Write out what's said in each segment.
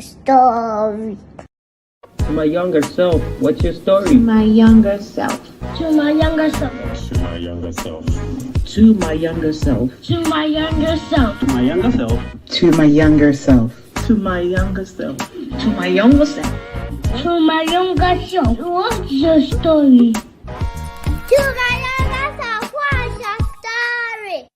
story. To my younger self, what's your To story? my younger self. To my younger self. To my younger self. To my younger self. To my younger self. To my younger self. To my younger self. To my younger self. To my younger self. To my younger self. What's your story? To my younger self. What's your story?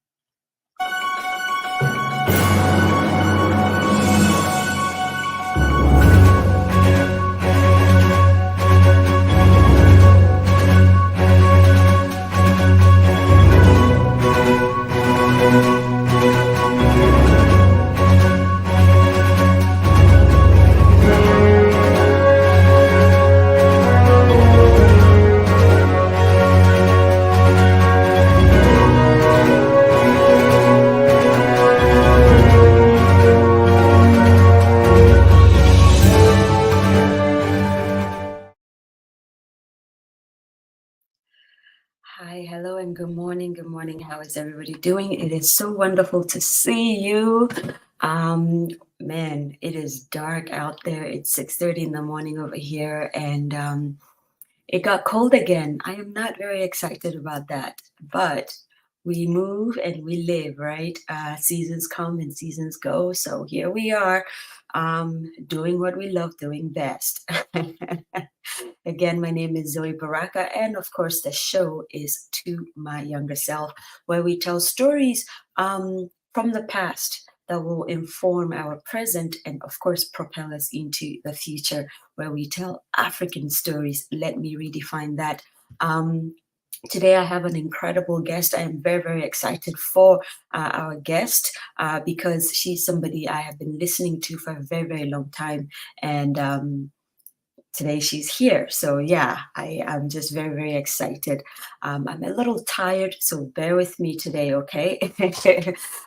Hi, hello, and good morning. Good morning. How is everybody doing? It is so wonderful to see you. Man, it is dark out there. It's 6:30 in the morning over here, and it got cold again. I am not very excited about that, but we move and we live, right? Seasons come and seasons go. So here we are, doing what we love doing best. Again, my name is Zoe Baraka, and of course, the show is To My Younger Self, where we tell stories from the past that will inform our present and, of course, propel us into the future, where we tell African stories. Let me redefine that. Today, I have an incredible guest. I am very, very excited for our guest because she's somebody I have been listening to for a very, very long time. And today she's here. So yeah, I'm just very, very excited. I'm a little tired, so bear with me today, okay?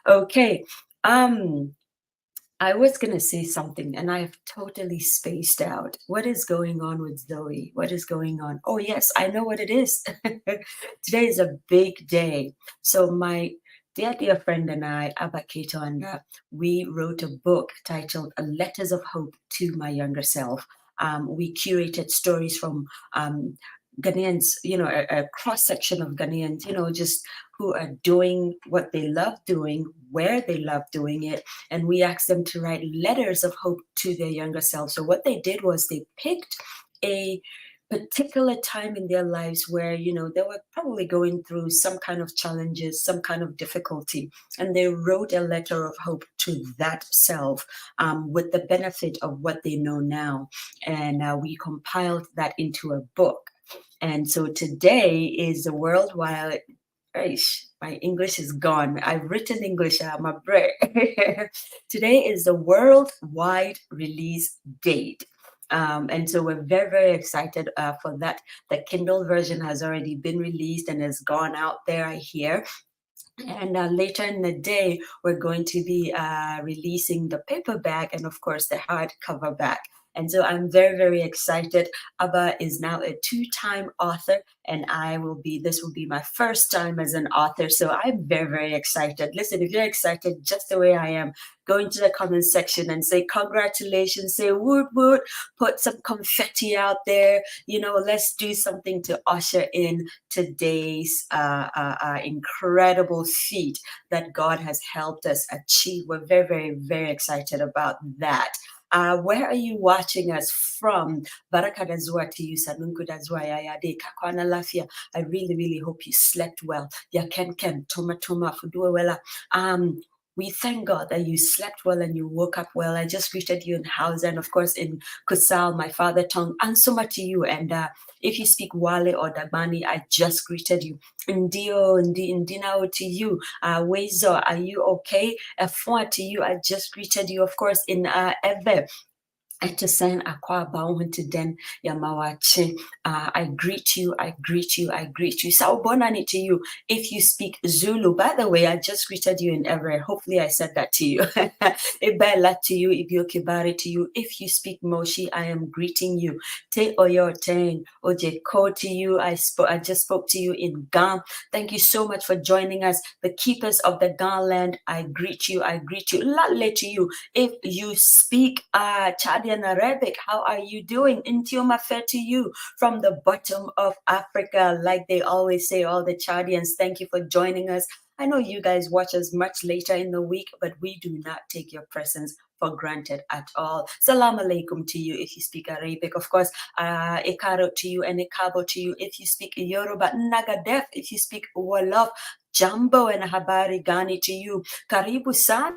Okay. I was gonna say something and I've totally spaced out. What is going on with Zoe? What is going on? Oh yes, I know what it is. Today is a big day. So my dear friend and I, Abba Keto, and we wrote a book titled Letters of Hope to My Younger Self. We curated stories from Ghanaians, a cross section of Ghanaians, just who are doing what they love doing, where they love doing it. And we asked them to write letters of hope to their younger selves. So what they did was they picked a particular time in their lives where, they were probably going through some kind of challenges, some kind of difficulty. And they wrote a letter of hope to that self with the benefit of what they know now. And we compiled that into a book. And so today is the worldwide, my English is gone. I've written English, I'm a break. Today is the worldwide release date. And so we're very, very excited for that. The Kindle version has already been released and has gone out there, I hear. And later in the day, we're going to be releasing the paperback and, of course, the hardcover back. And so I'm very, very excited. Abba is now a 2-time author, and this will be my first time as an author. So I'm very, very excited. Listen, if you're excited just the way I am, go into the comment section and say congratulations, say woot woot, put some confetti out there. Let's do something to usher in today's incredible feat that God has helped us achieve. We're very, very, very excited about that. Where are you watching us from? Baraka dazua to you, Sanunku dazua yayade kakwana lafia. I really, really hope you slept well. Ya ken toma fudua wela. We thank God that you slept well and you woke up well. I just greeted you in Hausa and, of course, in Kusal, my father tongue. Ansoma to you. And if you speak Wale or Dagbani, I just greeted you. Ndio, Ndinao to you. Wezo, are you okay? Efwa to you. I just greeted you, of course, in Eve. Etosen akwa baunti den yamawache. I greet you, I greet you, I greet you. Saubonani to you. If you speak Zulu, by the way, I just greeted you in Everett. Hopefully I said that to you. Ibela to you, Ibiokibari to you. If you speak Moshi, I am greeting you. Te oyo ten, oje ko to you. I just spoke to you in Gam. Thank you so much for joining us. The keepers of the Ga land, I greet you, I greet you. Lale to you. If you speak Chadian Arabic, how are you doing? Intiomafe to you from the bottom of Africa, like they always say, all the Chadians. Thank you for joining us. I know you guys watch us much later in the week, but we do not take your presence for granted at all. Salam alaikum to you if you speak Arabic. Of course, Ekaro to you and Ekabo to you if you speak Yoruba. Nagadef if you speak Wolof. Jambo and Habari Gani to you. Karibu San.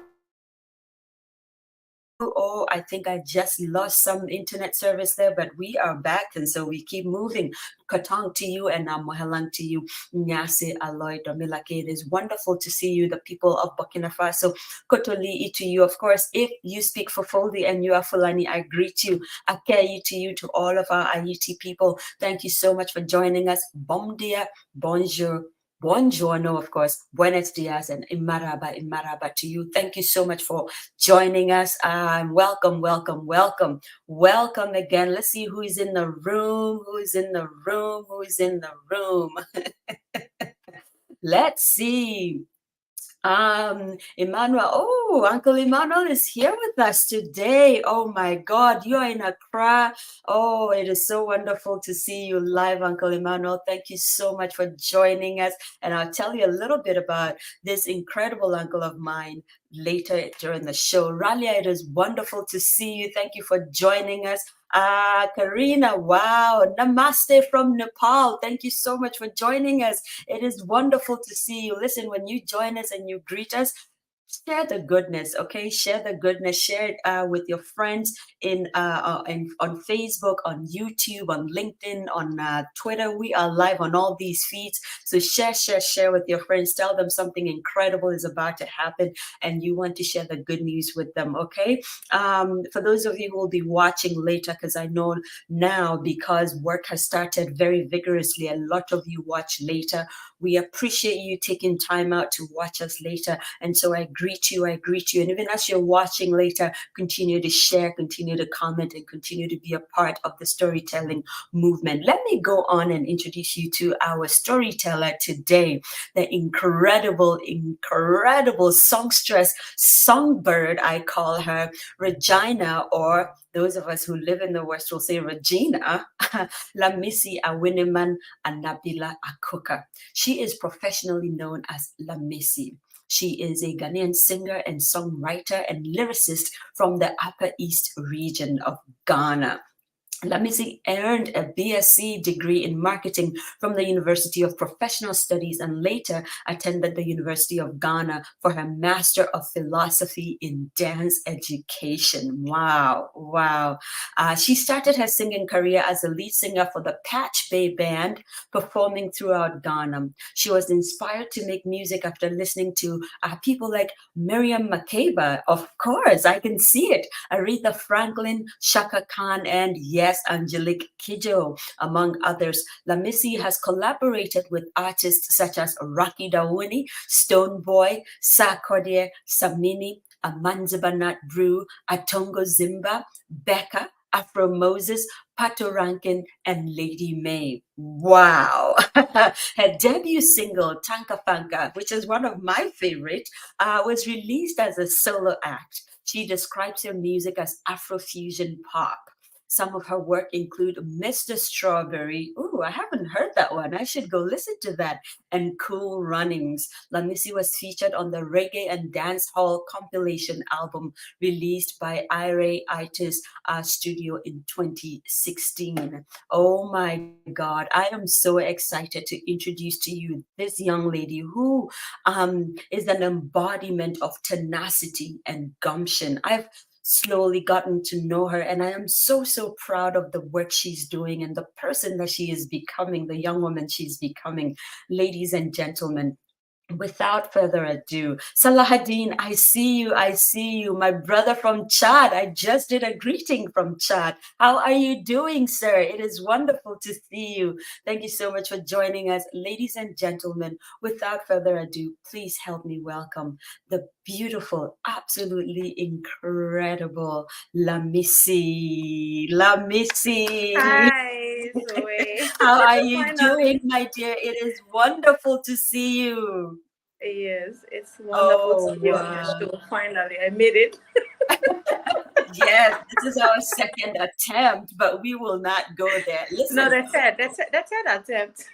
Oh, I think I just lost some internet service there, but we are back, and so we keep moving. Katong to you and Mohelang to you. Nyase Aloy Domilake. It is wonderful to see you, the people of Burkina Faso. Kotoli'i to you. Of course, if you speak Fofoli and you are Fulani, I greet you. Akeyi to you, to all of our Ayiti people. Thank you so much for joining us. Bom dia, bonjour. Buongiorno, of course, buenos dias, and imaraba to you. Thank you so much for joining us. Welcome, welcome, welcome, welcome again. Let's see who is in the room, who is in the room, who is in the room. Let's see. Emmanuel, oh, Uncle Emmanuel is here with us today. Oh my God, you are in Accra. Oh, it is so wonderful to see you live, Uncle Emmanuel. Thank you so much for joining us. And I'll tell you a little bit about this incredible uncle of mine later during the show. Ralia, it is wonderful to see you. Thank you for joining us. Karina, wow. Namaste from Nepal. Thank you so much for joining us. It is wonderful to see you. Listen, when you join us and you greet us, share the goodness, okay? Share the goodness. Share it with your friends on Facebook, on YouTube, on LinkedIn, on Twitter. We are live on all these feeds. So share with your friends. Tell them something incredible is about to happen and you want to share the good news with them, okay? For those of you who will be watching later, because I know now because work has started very vigorously, a lot of you watch later. We appreciate you taking time out to watch us later. And so I greet you. And even as you're watching later, continue to share, continue to comment, and continue to be a part of the storytelling movement. Let me go on and introduce you to our storyteller today, the incredible songstress, songbird, I call her, Regina, or those of us who live in the West will say Regina, Lamisi Awiniman Anabila Akuka. She is professionally known as Lamisi. She is a Ghanaian singer and songwriter and lyricist from the Upper East region of Ghana. Lamisi earned a BSc degree in marketing from the University of Professional Studies and later attended the University of Ghana for her Master of Philosophy in Dance Education. Wow. She started her singing career as a lead singer for the Patch Bay Band, performing throughout Ghana. She was inspired to make music after listening to people like Miriam Makeba, of course, I can see it, Aretha Franklin, Shaka Khan, and yes, Angelique Kidjo, among others. Lamisi has collaborated with artists such as Rocky Dawuni, Stoneboy, Sarkodie, Samini, Amanzabanat Brew, Atongo Zimba, Becca, Afro Moses, Pato Rankin, and Lady May. Wow. Her debut single, Tanka Fanka, which is one of my favorite, was released as a solo act. She describes her music as Afrofusion pop. Some of her work include Mr. Strawberry. Ooh, I haven't heard that one. I should go listen to that. And Cool Runnings. Lamisi was featured on the Reggae and Dance Hall compilation album released by Ire Itis Studio in 2016. Oh my God, I am so excited to introduce to you this young lady who is an embodiment of tenacity and gumption. I've slowly gotten to know her and I am so proud of the work she's doing and the person that she is becoming, the young woman she's becoming. Ladies and gentlemen, without further ado, Salahuddin, I see you. I see you. My brother from Chad. I just did a greeting from Chad. How are you doing, sir? It is wonderful to see you. Thank you so much for joining us. Ladies and gentlemen, without further ado, please help me welcome the beautiful, absolutely incredible Lamisi. Lamisi. Hi, Zoe. How are you doing, Finally. my dear? It is wonderful to see you. Yes, it's wonderful Oh, to be on your wow. show. Finally, I made it. Yes, this is our second attempt, but we will not go there. Listen, No, the third attempt.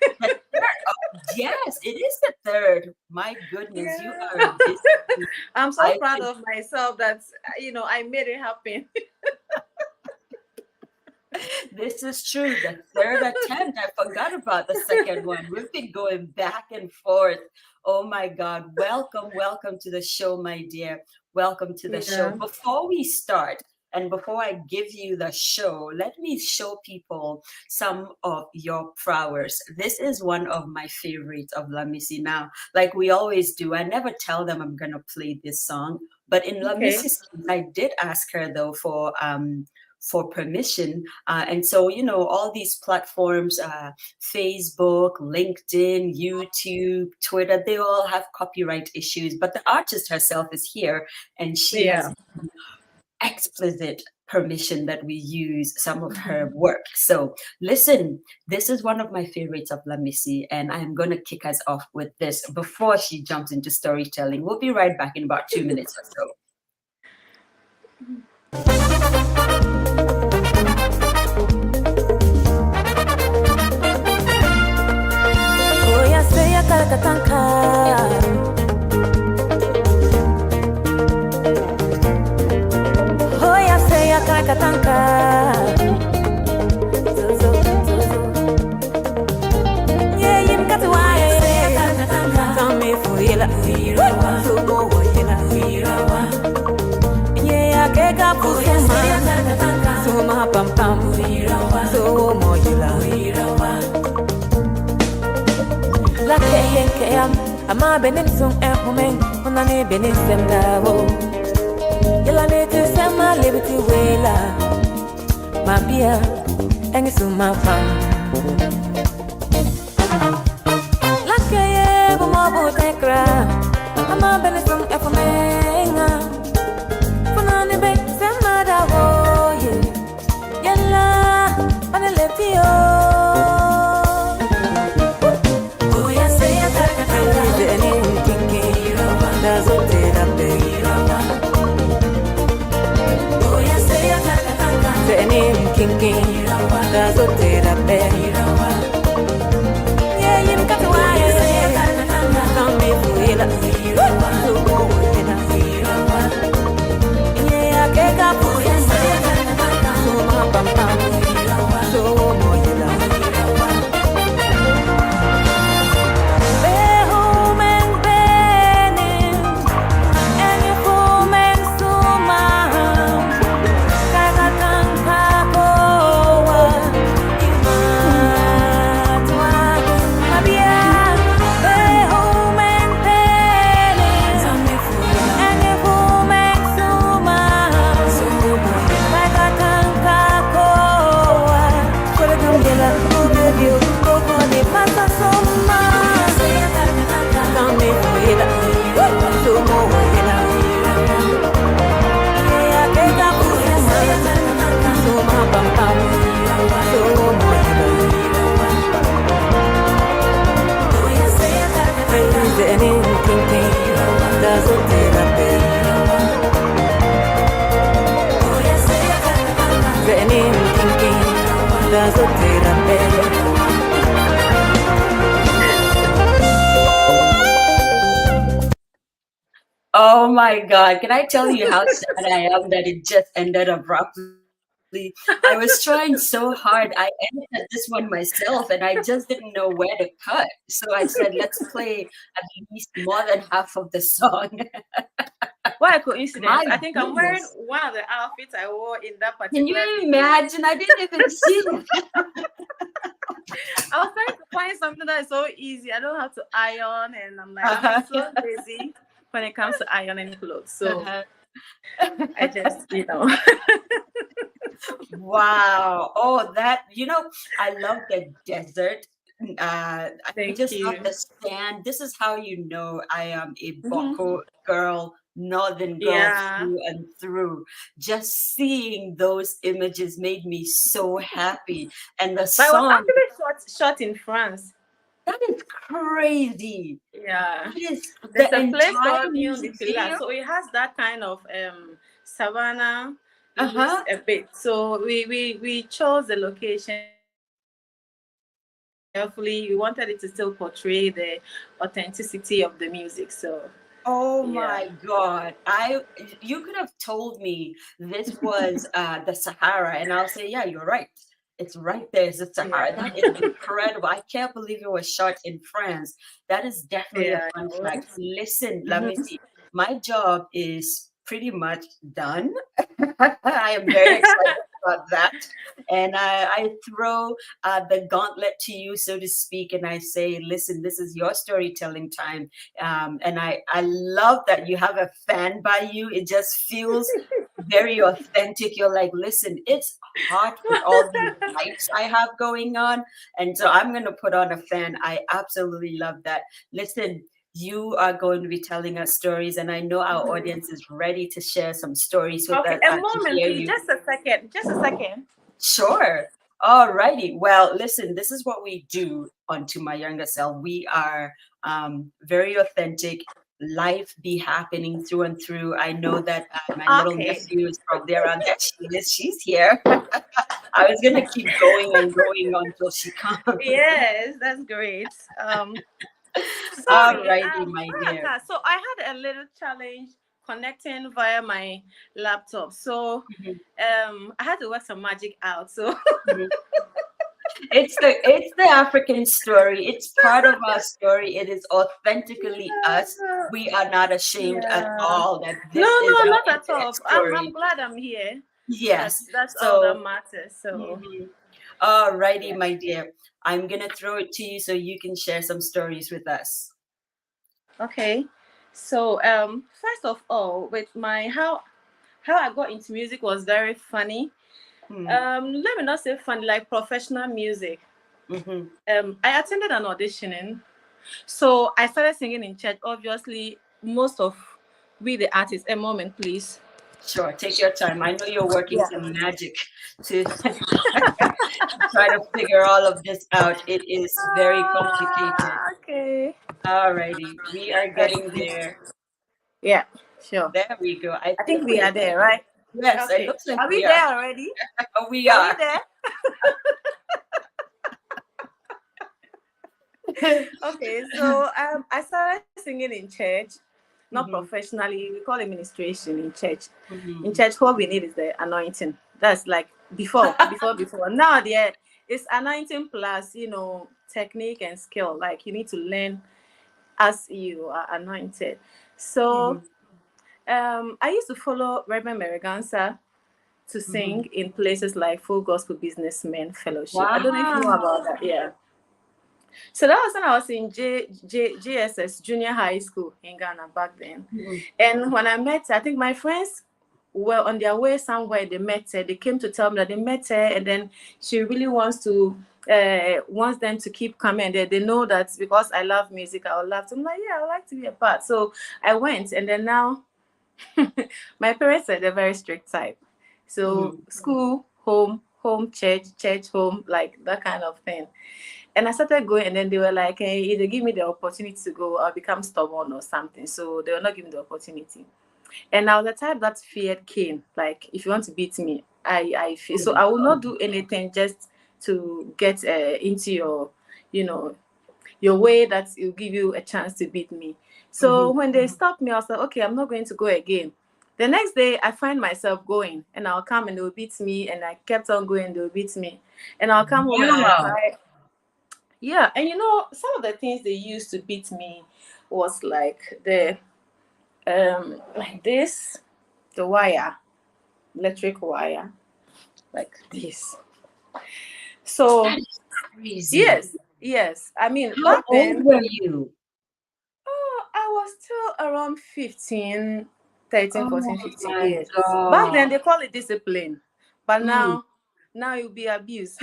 yes, it is the third. My goodness, you Yeah. are a discipline. I'm so I proud can of myself that I made it happen. This is true. The third attempt. I forgot about the second one. We've been going back and forth. Oh my God. Welcome, welcome to the show, my dear. Welcome to the show. Yeah. Before we start, and before I give you the show, let me show people some of your prowess. This is one of my favorites of Lamisi. Now, like we always do, I never tell them I'm gonna play this song. But in Okay. Lamisi's case, I did ask her though for permission. And so, all these platforms, Facebook, LinkedIn, YouTube, Twitter, they all have copyright issues. But the artist herself is here and she has explicit permission that we use some of her work. So listen, this is one of my favorites of Lamisi, and I'm going to kick us off with this before she jumps into storytelling. We'll be right back in about 2 minutes or so. Ama benim sung ehumen onane benim semdawo yela nete sema liberty wela mabia engi suma fam lakeye bo mo tekra ama benim sung ehumen onane benim semdawo yela ane lepio. Oh my God. Can I tell you how sad I am that it just ended abruptly? I was trying so hard. I edited this one myself and I just didn't know where to cut. So I said, let's play at least more than half of the song. What a coincidence. My I think I'm wearing goodness. one of the outfits I wore in that Can particular you video. imagine? I didn't even see it. I was trying to find something that is so easy. I don't have to iron, and I'm like, I'm so lazy when it comes to ironing clothes. So I just, Wow. Oh, that, I love the desert. I Thank just love you. the sand. This is how you know I am a Mhm. Boko girl, northern girl Yeah. through and through. Just seeing those images made me so happy. And the But I was song, actually shot in France. that is crazy. Yeah. That is There's the a place entire called Union de music Pilar. video. So it has that kind of savannah looks Uh-huh. a bit. So we chose the location carefully. We wanted it to still portray the authenticity of the music. So Oh yeah. my God. You could have told me this was the Sahara, and I'll say, yeah, you're right. It's right there. It's the Sahara. Yeah. That is incredible. I can't believe it was shot in France. That is definitely a Yeah, fun it fact. was. Listen, let me Mhm. see. My job is pretty much done. I am very excited about that. And I throw the gauntlet to you, so to speak, and I say, listen, this is your storytelling time. And I love that you have a fan by you. It just feels very authentic. You're like, listen, it's hot with all these lights I have going on. And so I'm going to put on a fan. I absolutely love that. Listen, you are going to be telling us stories, and I know our audience is ready to share some stories with Okay, us a to moment, hear please. you. Just a second. Just a second. Sure. All righty. Well, listen, this is what we do on To My Younger Self. We are very authentic. Life be happening through and through. I know that my little Okay. nephew is probably around there. She is. She's here. I was going to keep going and going until she comes. Yes, that's great. All Sorry. righty, my dear. So I had a little challenge connecting via my laptop. So Mhm, I had to work some magic out. So mhm. It's the African story. It's part of our story. It is authentically us. We are not ashamed at yeah. all that No, this is our not at internet all. I'm story. glad I'm here. Yes. That's all that So, matters. So mhm. All righty, yeah. my dear. I'm gonna throw it to you so you can share some stories with us. Okay. So first of all, with my how I got into music was very funny. Hmm. Let me not say funny, like professional music. Mm-hmm. I attended an auditioning. So I started singing in church. Obviously, most of we the artists. A moment, please. Sure, take your time. I know you're working Yeah. some magic to try to figure all of this out. It is very complicated. Okay. All righty, we are getting there. Yeah, sure. There we go. I I think think we we, are there, right? yes, it Okay. looks like Are we we are. there already? We Are we are. there? Okay, so I started singing in church, not Mm-hmm, professionally. We call administration in church. In mm-hmm. church, what we need is the anointing. That's like before. Now, there it's anointing plus, technique and skill. Like you need to learn as you are anointed. So Mm-hmm, I used to follow Reverend Merigansa to mm-hmm. sing in places like Full Gospel Businessmen Fellowship. I don't know if you know Wow. about that. Yeah. So that was when I was in JSS, junior high school in Ghana back then. Mm-hmm, And when I met her, I think my friends were on their way somewhere. They met her. They came to tell me that they met her, and then she really wants them to keep coming. They know that because I love music, I would love to. I'm like, yeah, I would like to be a part. So I went, and then now my parents are the very strict type. So mm-hmm, school, home, church, home, like that kind of thing. And I started going, and then they were like, hey, either give me the opportunity to go or become stubborn or something. So they were not giving the opportunity. And I was the type that feared Cain. Like, if you want to beat me, I feel so I will not do anything just to get into your way that will give you a chance to beat me. So mm-hmm. when they stopped me, I was like, okay, I'm not going to go again. The next day, I find myself going, and I'll come and they'll beat me, and I kept on going, they'll beat me, and I'll come home and I'll Wow. cry. Yeah, and some of the things they used to beat me was like like this, the wire, electric wire, like this. So That is crazy. yes. I mean, How back old then, were you? I was still around 15, 13, Oh 14, 15 my years. Back then, God. they call it discipline. But Mm. now you'll be abused.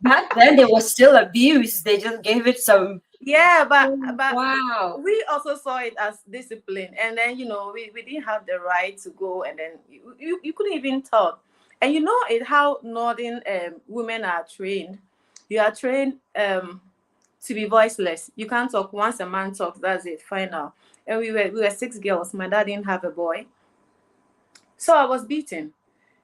Back then, there was still abuse. They just gave it some. Yeah, Oh, but wow. we also saw it as discipline, and then we didn't have the right to go, and then you couldn't even talk. And you know it how northern women are trained. You are trained to be voiceless. You can't talk. Once a man talks, that's it, final. And we were 6 girls. My dad didn't have a boy, so I was beaten.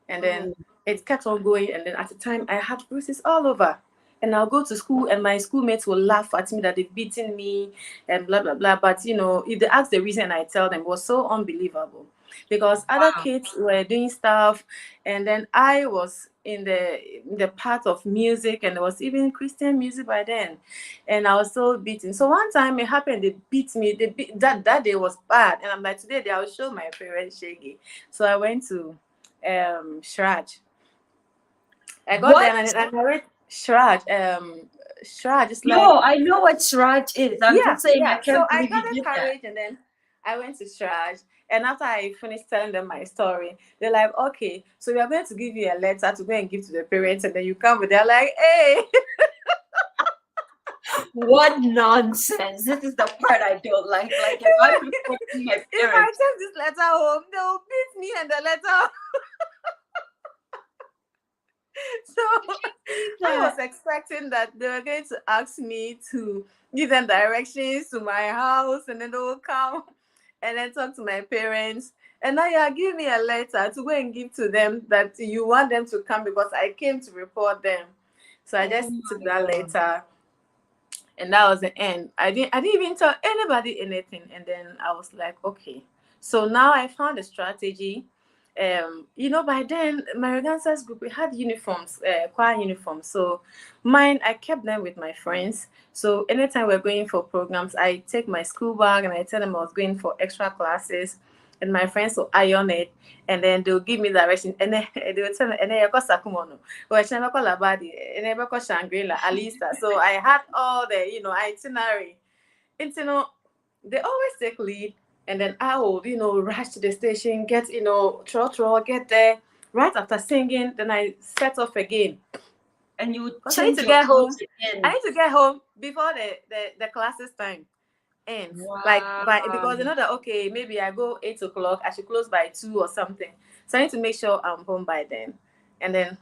And then it kept on going. And then at the time, I had bruises all over. And I'll go to school, and my schoolmates will laugh at me that they've beaten me and blah, blah, blah. But, if they ask the reason, I tell them, it was so unbelievable. Because other Wow. kids were doing stuff, and then I was in the part of music, and there was even Christian music by then. And I was so beaten. So one time it happened, they beat me. That day was bad. And I'm like, today I'll show my parents shaggy. So I went to Shraj. I got there and I read Shraj. Shraj is like, No, I know what Shraj is. I'm just saying, I So can't I believe you got the did that. courage, and then I went to Shraj. And after I finished telling them my story, they're like, okay, so we are going to give you a letter to go and give to the parents, and then you come. They're like, hey. What nonsense. This is the part I don't like. Like, if I'm reporting my If I parents. take this letter home, they'll beat me and the letter. So I was expecting that they were going to ask me to give them directions to my house, and then they will come and then talk to my parents. And now you are giving me a letter to go and give to them that you want them to come because I came to report them. So I just took that letter, and that was the end. I didn't even tell anybody anything. And then I was like, okay. So now I found a strategy. By then my Regansas group, we had uniforms, choir uniforms. So mine, I kept them with my friends. So anytime we're going for programs, I take my school bag and I tell them I was going for extra classes, and my friends will iron it, and then they'll give me direction, and then they will tell me, and then you go Sakumono, or Labadi, and then go Shangri-La, Alista. So I had all the itinerary. It's they always take lead, and then I will rush to the station, get trot, get there right after singing, then I set off again. And you Because I need to get home. I need to get home before the classes time ends. Wow. Because that okay, maybe I go 8 o'clock, I should close by 2 or something. So I need to make sure I'm home by then. And then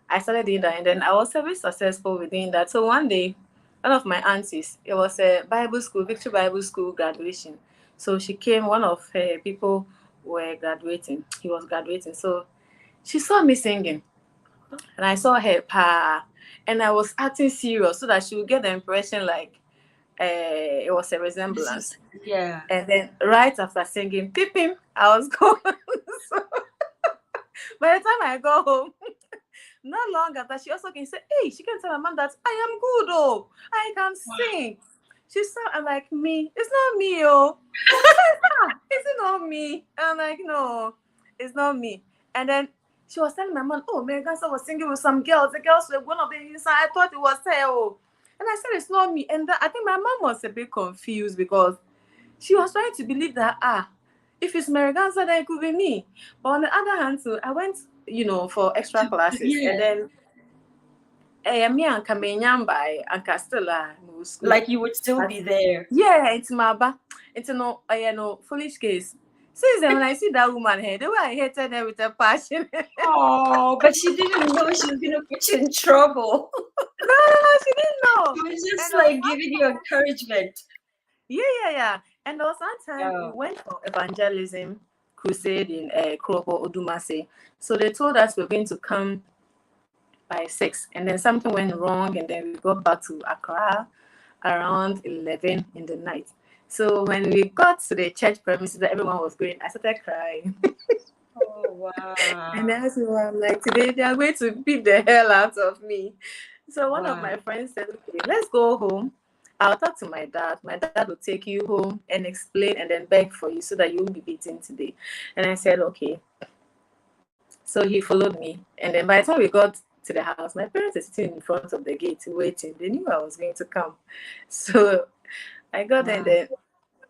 I started doing that, and then I was very successful with doing that. So one day, one of my aunties, it was a Bible school, Victory Bible School graduation. So she came, one of her people were graduating. He was graduating. So she saw me singing, and I saw her and I was acting serious so that she would get the impression like it was a resemblance. Yeah. And then right after singing, peeping, I was gone. So by the time I go home, not long after, she also can say, hey, she can tell her mom that I am good, oh, I can sing. She said, I'm like, me? It's not me, oh. Is it not me? I'm like, no, it's not me. And then she was telling my mom, oh, Mary Gansa was singing with some girls. The girls were one of them inside. I thought it was her, oh. And I said, it's not me. And I think my mom was a bit confused because she was trying to believe that, if it's Mary Gansa, then it could be me. But on the other hand, too, I went, for extra classes. Yeah. And then me and Kamenyam by and Castella. Like you would still be there. Yeah, it's my it's no foolish case. Since then, when I see that woman here, the way I hated her with a passion. Oh, but she didn't know she was gonna put you in trouble. No, she didn't know. She was just like giving you encouragement. Yeah. And there was one time we went for evangelism crusade in Krobo Odumase. So they told us we were going to come by 6, and then something went wrong, and then we got back to Accra around 11 in the night. So when we got to the church premises that everyone was going, I started crying. Oh, wow. And that's why I'm like, today they are going to beat the hell out of me. So one of my friends said, okay, let's go home. I'll talk to my dad. My dad will take you home and explain and then beg for you so that you won't be beaten today. And I said, okay. So he followed me. And then by the time we got to the house. My parents were sitting in front of the gate waiting. They knew I was going to come. So I got there,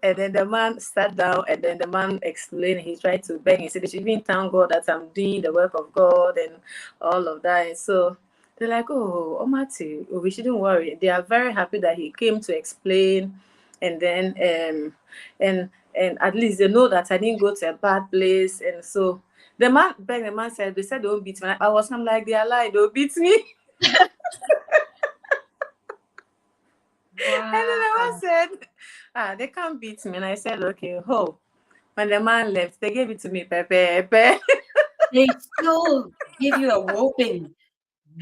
and then the man sat down, and then the man explained. He tried to beg. He said, "They should even thank God that I'm doing the work of God and all of that." And so they're like, "Oh, Omati, we shouldn't worry." They are very happy that he came to explain, and then and at least they know that I didn't go to a bad place. And so the man begged. The man said, "They said don't beat me." I'm like, "They are lying. Don't beat me." Wow. And then the man said, "They can't beat me." And I said, "Okay, ho." When the man left, they gave it to me, Pepe. They still give you a whooping.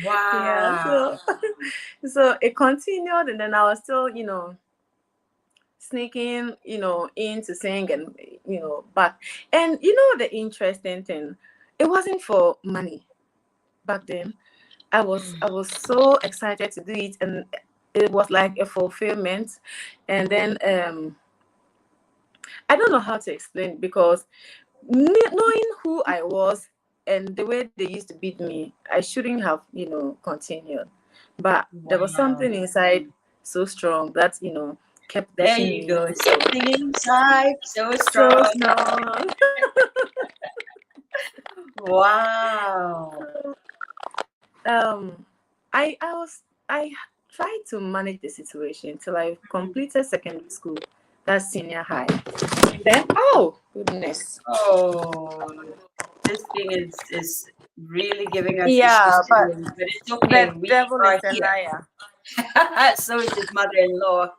Yeah, Wow. so it continued, and then I was still, sneaking, in to sing and, back. And the interesting thing, it wasn't for money back then. I was so excited to do it, and it was like a fulfillment. And then I don't know how to explain, because knowing who I was and the way they used to beat me, I shouldn't have, continued. But there was something inside so strong that, kept There pushing you me. go. Something inside so So strong. strong. Wow. I tried to manage the situation till I completed secondary school, that's senior high. Then, oh goodness. Oh, this thing is really giving us Yeah, issues but today, but it's okay. the We devil are is a here. liar. So is his mother-in-law.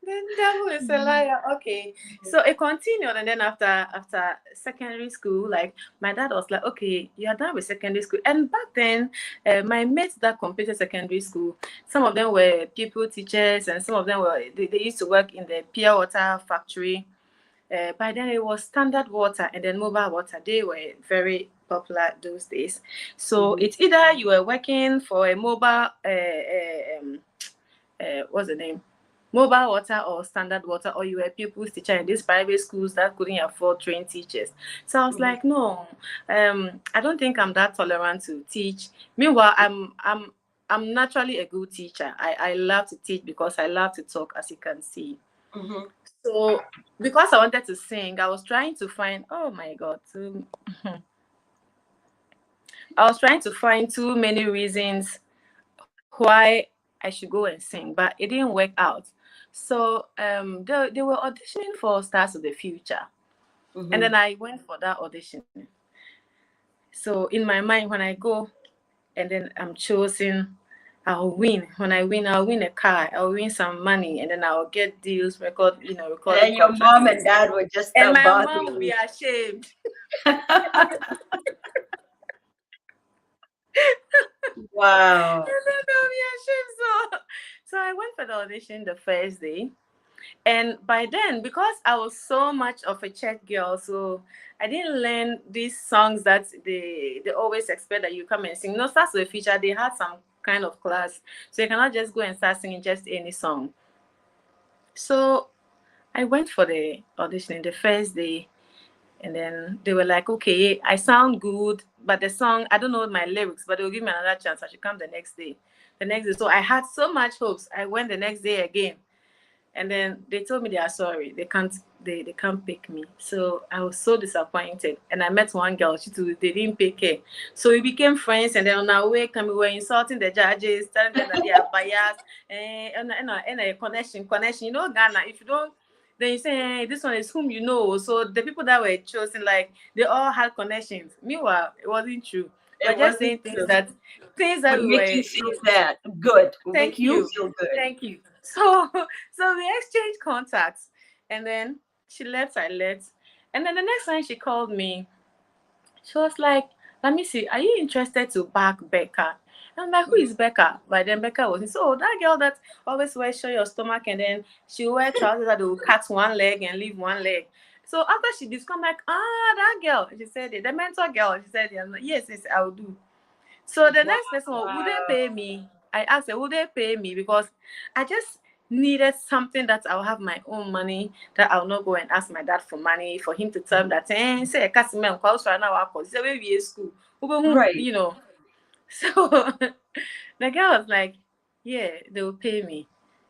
The devil is a liar. Okay, so it continued, and then after secondary school, like my dad was like, "Okay, you are done with secondary school." And back then, my mates that completed secondary school, some of them were pupil teachers, and some of them they used to work in the pure water factory. By then, it was Standard Water and then Mobile Water. They were very popular those days. So it's either you were working for a mobile, what's the name? Mobile Water or Standard Water, or you were a pupils teacher in these private schools that couldn't afford trained teachers. So I was like, no, I don't think I'm that tolerant to teach. Meanwhile, I'm naturally a good teacher. I love to teach because I love to talk, as you can see. So because I wanted to sing, I was trying to find, oh my God, I was trying to find too many reasons why I should go and sing, but it didn't work out. So they were auditioning for Stars of the Future. And then I went for that audition. So in my mind, when I go and then I'm chosen, I'll win. When I win, I'll win a car. I'll win some money, and then I'll get deals, record. And your mom and dad would just and my bother mom will you. be ashamed. Wow. And then they'll be ashamed. So I went for the audition the first day. And by then, because I was so much of a church girl, so I didn't learn these songs that they always expect that you come and sing. No, Stars of the Future, they had some kind of class. So you cannot just go and start singing just any song. So I went for the audition the first day. And then they were like, okay, I sound good, but the song, I don't know my lyrics, but they'll give me another chance. I should come the next day. So I had so much hopes. I went the next day again. And then they told me they are sorry. They can't pick me. So I was so disappointed. And I met one girl. They didn't pick her. So we became friends. And then on our way, we were insulting the judges, telling them that they are biased. And a connection. You know, Ghana, if you don't, then you say, hey, this one is whom you know. So the people that were chosen, like, they all had connections. Meanwhile, it wasn't true. But just saying things that would make you feel bad. Good. Thank you. Feel good. Thank you. So we exchanged contacts, and then she left. I left, and then the next time she called me, she was like, "Lamisi, are you interested to back Becca?" I'm like, "Who is Becca?" But then Becca was so that girl that always wears show your stomach, and then she wear trousers that will cut one leg and leave one leg. So after she discovered, like, that girl, she said, the mentor girl, she said, yes, I will do. So the next person, would they pay me? I asked her, would they pay me? Because I just needed something that I'll have my own money, that I'll not go and ask my dad for money, for him to tell me that, say, I can't now, maybe school, Right. you know. So the girl was like, yeah, they will pay me.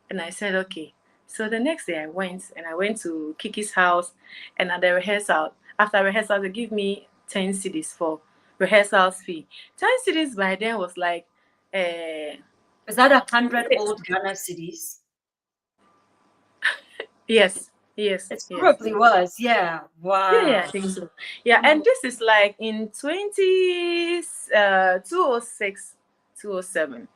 And I said, okay. So the next day I went to Kiki's house, and at the rehearsal, after rehearsal, they give me 10 cedis for rehearsal fee. 10 cedis by then was like, Is that 100 old Ghana cities? yes. It probably was. Yeah. Wow. Yeah, I think so. Yeah, and this is like in 206, 207.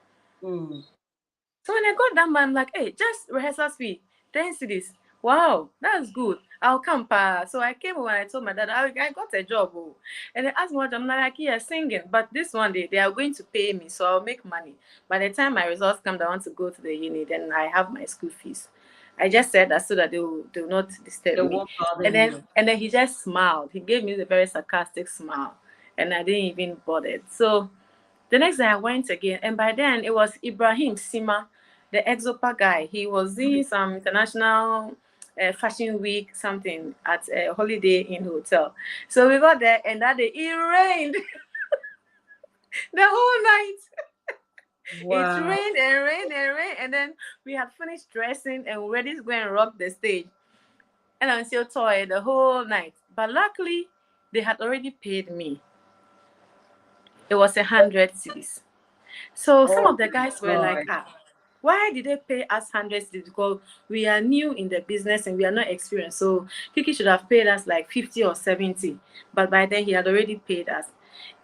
So when I got that man, I'm like, hey, just rehearsal fee, 10 cedis. Wow, that's good. I'll come pa. So I came when I told my dad, I got a job. Oh. And they asked me what I'm like, yeah, singing. But this one day, they are going to pay me, so I'll make money. By the time my results come, I want to go to the uni, then I have my school fees. I just said that so that they will not disturb me. And then he just smiled. He gave me a very sarcastic smile. And I didn't even bother. So the next day I went again, and by then it was Ibrahim Sima, the Exopa guy. He was doing some international fashion week something at a Holiday Inn hotel. So we got there, and that day it rained the whole night. Wow. It rained and rained and rained, and then we had finished dressing and we're ready to go and rock the stage. And I'm still tired the whole night. But luckily, they had already paid me. It was 100 cedis. So some of the guys were like, why did they pay us 100 cedis? Because we are new in the business and we are not experienced. So Kiki should have paid us like 50 or 70. But by then he had already paid us.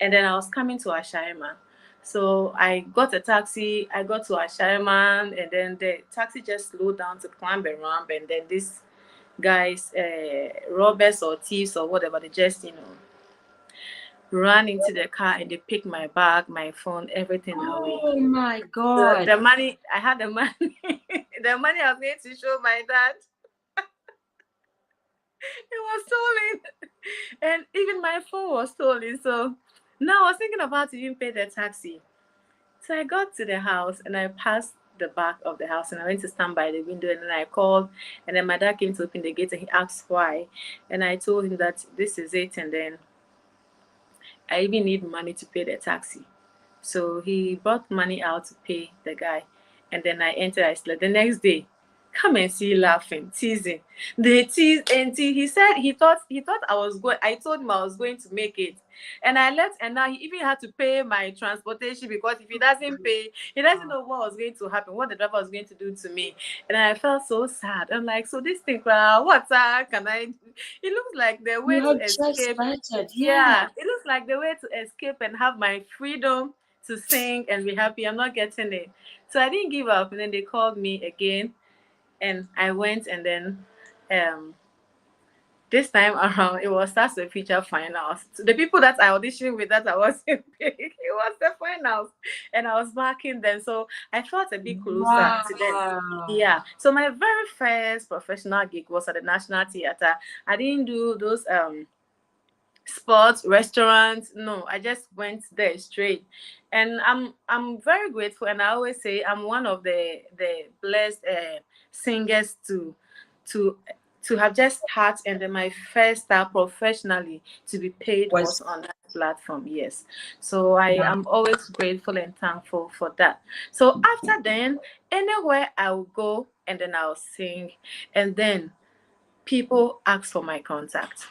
And then I was coming to Ashaima. So I got a taxi, I got to Ashaima, and then the taxi just slowed down to climb a ramp. And then these guys, robbers or thieves or whatever, they just, ran into the car and they picked my bag, my phone, everything away. Oh my God. The money, I had the money, the money I was going to show my dad. It was stolen. And even my phone was stolen. So now I was thinking about to even pay the taxi. So I got to the house and I passed the back of the house and I went to stand by the window, and then I called, and then my dad came to open the gate and he asked why. And I told him that this is it, and then I even need money to pay the taxi. So he brought money out to pay the guy. And then I entered, I slept. The next day, come and see laughing, teasing. They teased and he said he thought I was going. I told him I was going to make it. And I left, and now he even had to pay my transportation, because if he doesn't pay, he doesn't know what was going to happen, what the driver was going to do to me. And I felt so sad. I'm like, so this thing, what can I do? It looks like the way to escape. Yeah, it looks like the way to escape and have my freedom to sing and be happy. I'm not getting it. So I didn't give up. And then they called me again, and I went, and then this time around, it was Stars the Future finals. So the people that I auditioned with, that I wasn't big, it was the finals, and I was marking them. So I felt a bit closer to them. Yeah. So my very first professional gig was at the National Theatre. I didn't do those sports, restaurants. No, I just went there straight. And I'm very grateful, and I always say I'm one of the blessed singers to have just started, and then my first start professionally to be paid was on that platform. Yes. So I am always grateful and thankful for that. So after then, anywhere I will go, and then I'll sing, and then people ask for my contact.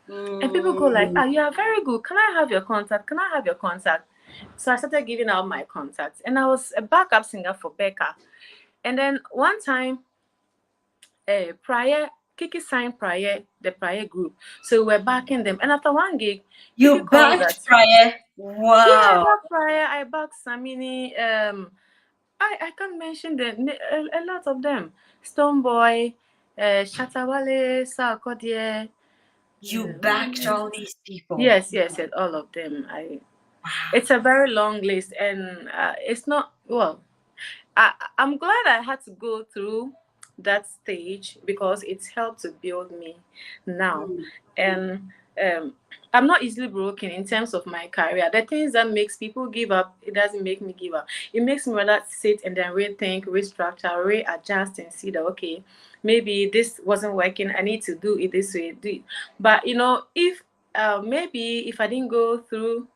And people go like, you are very good. Can I have your contact? Can I have your contact? So I started giving out my contacts. And I was a backup singer for Becca. And then one time, Kiki signed the Prior group. So we were backing them. And after one gig, you backed Prior? Wow. Yeah, I backed Prior. I backed Samini. I can't mention a lot of them. Stoneboy, Shatawale, Sarkodie. You backed all these people. Yes, all of them. It's a very long list, and it's not well. I'm glad I had to go through that stage, because it's helped to build me now. And I'm not easily broken in terms of my career. The things that makes people give up, it doesn't make me give up. It makes me rather sit and then rethink, restructure, readjust, and see that okay, maybe this wasn't working. I need to do it this way. But if maybe if I didn't go through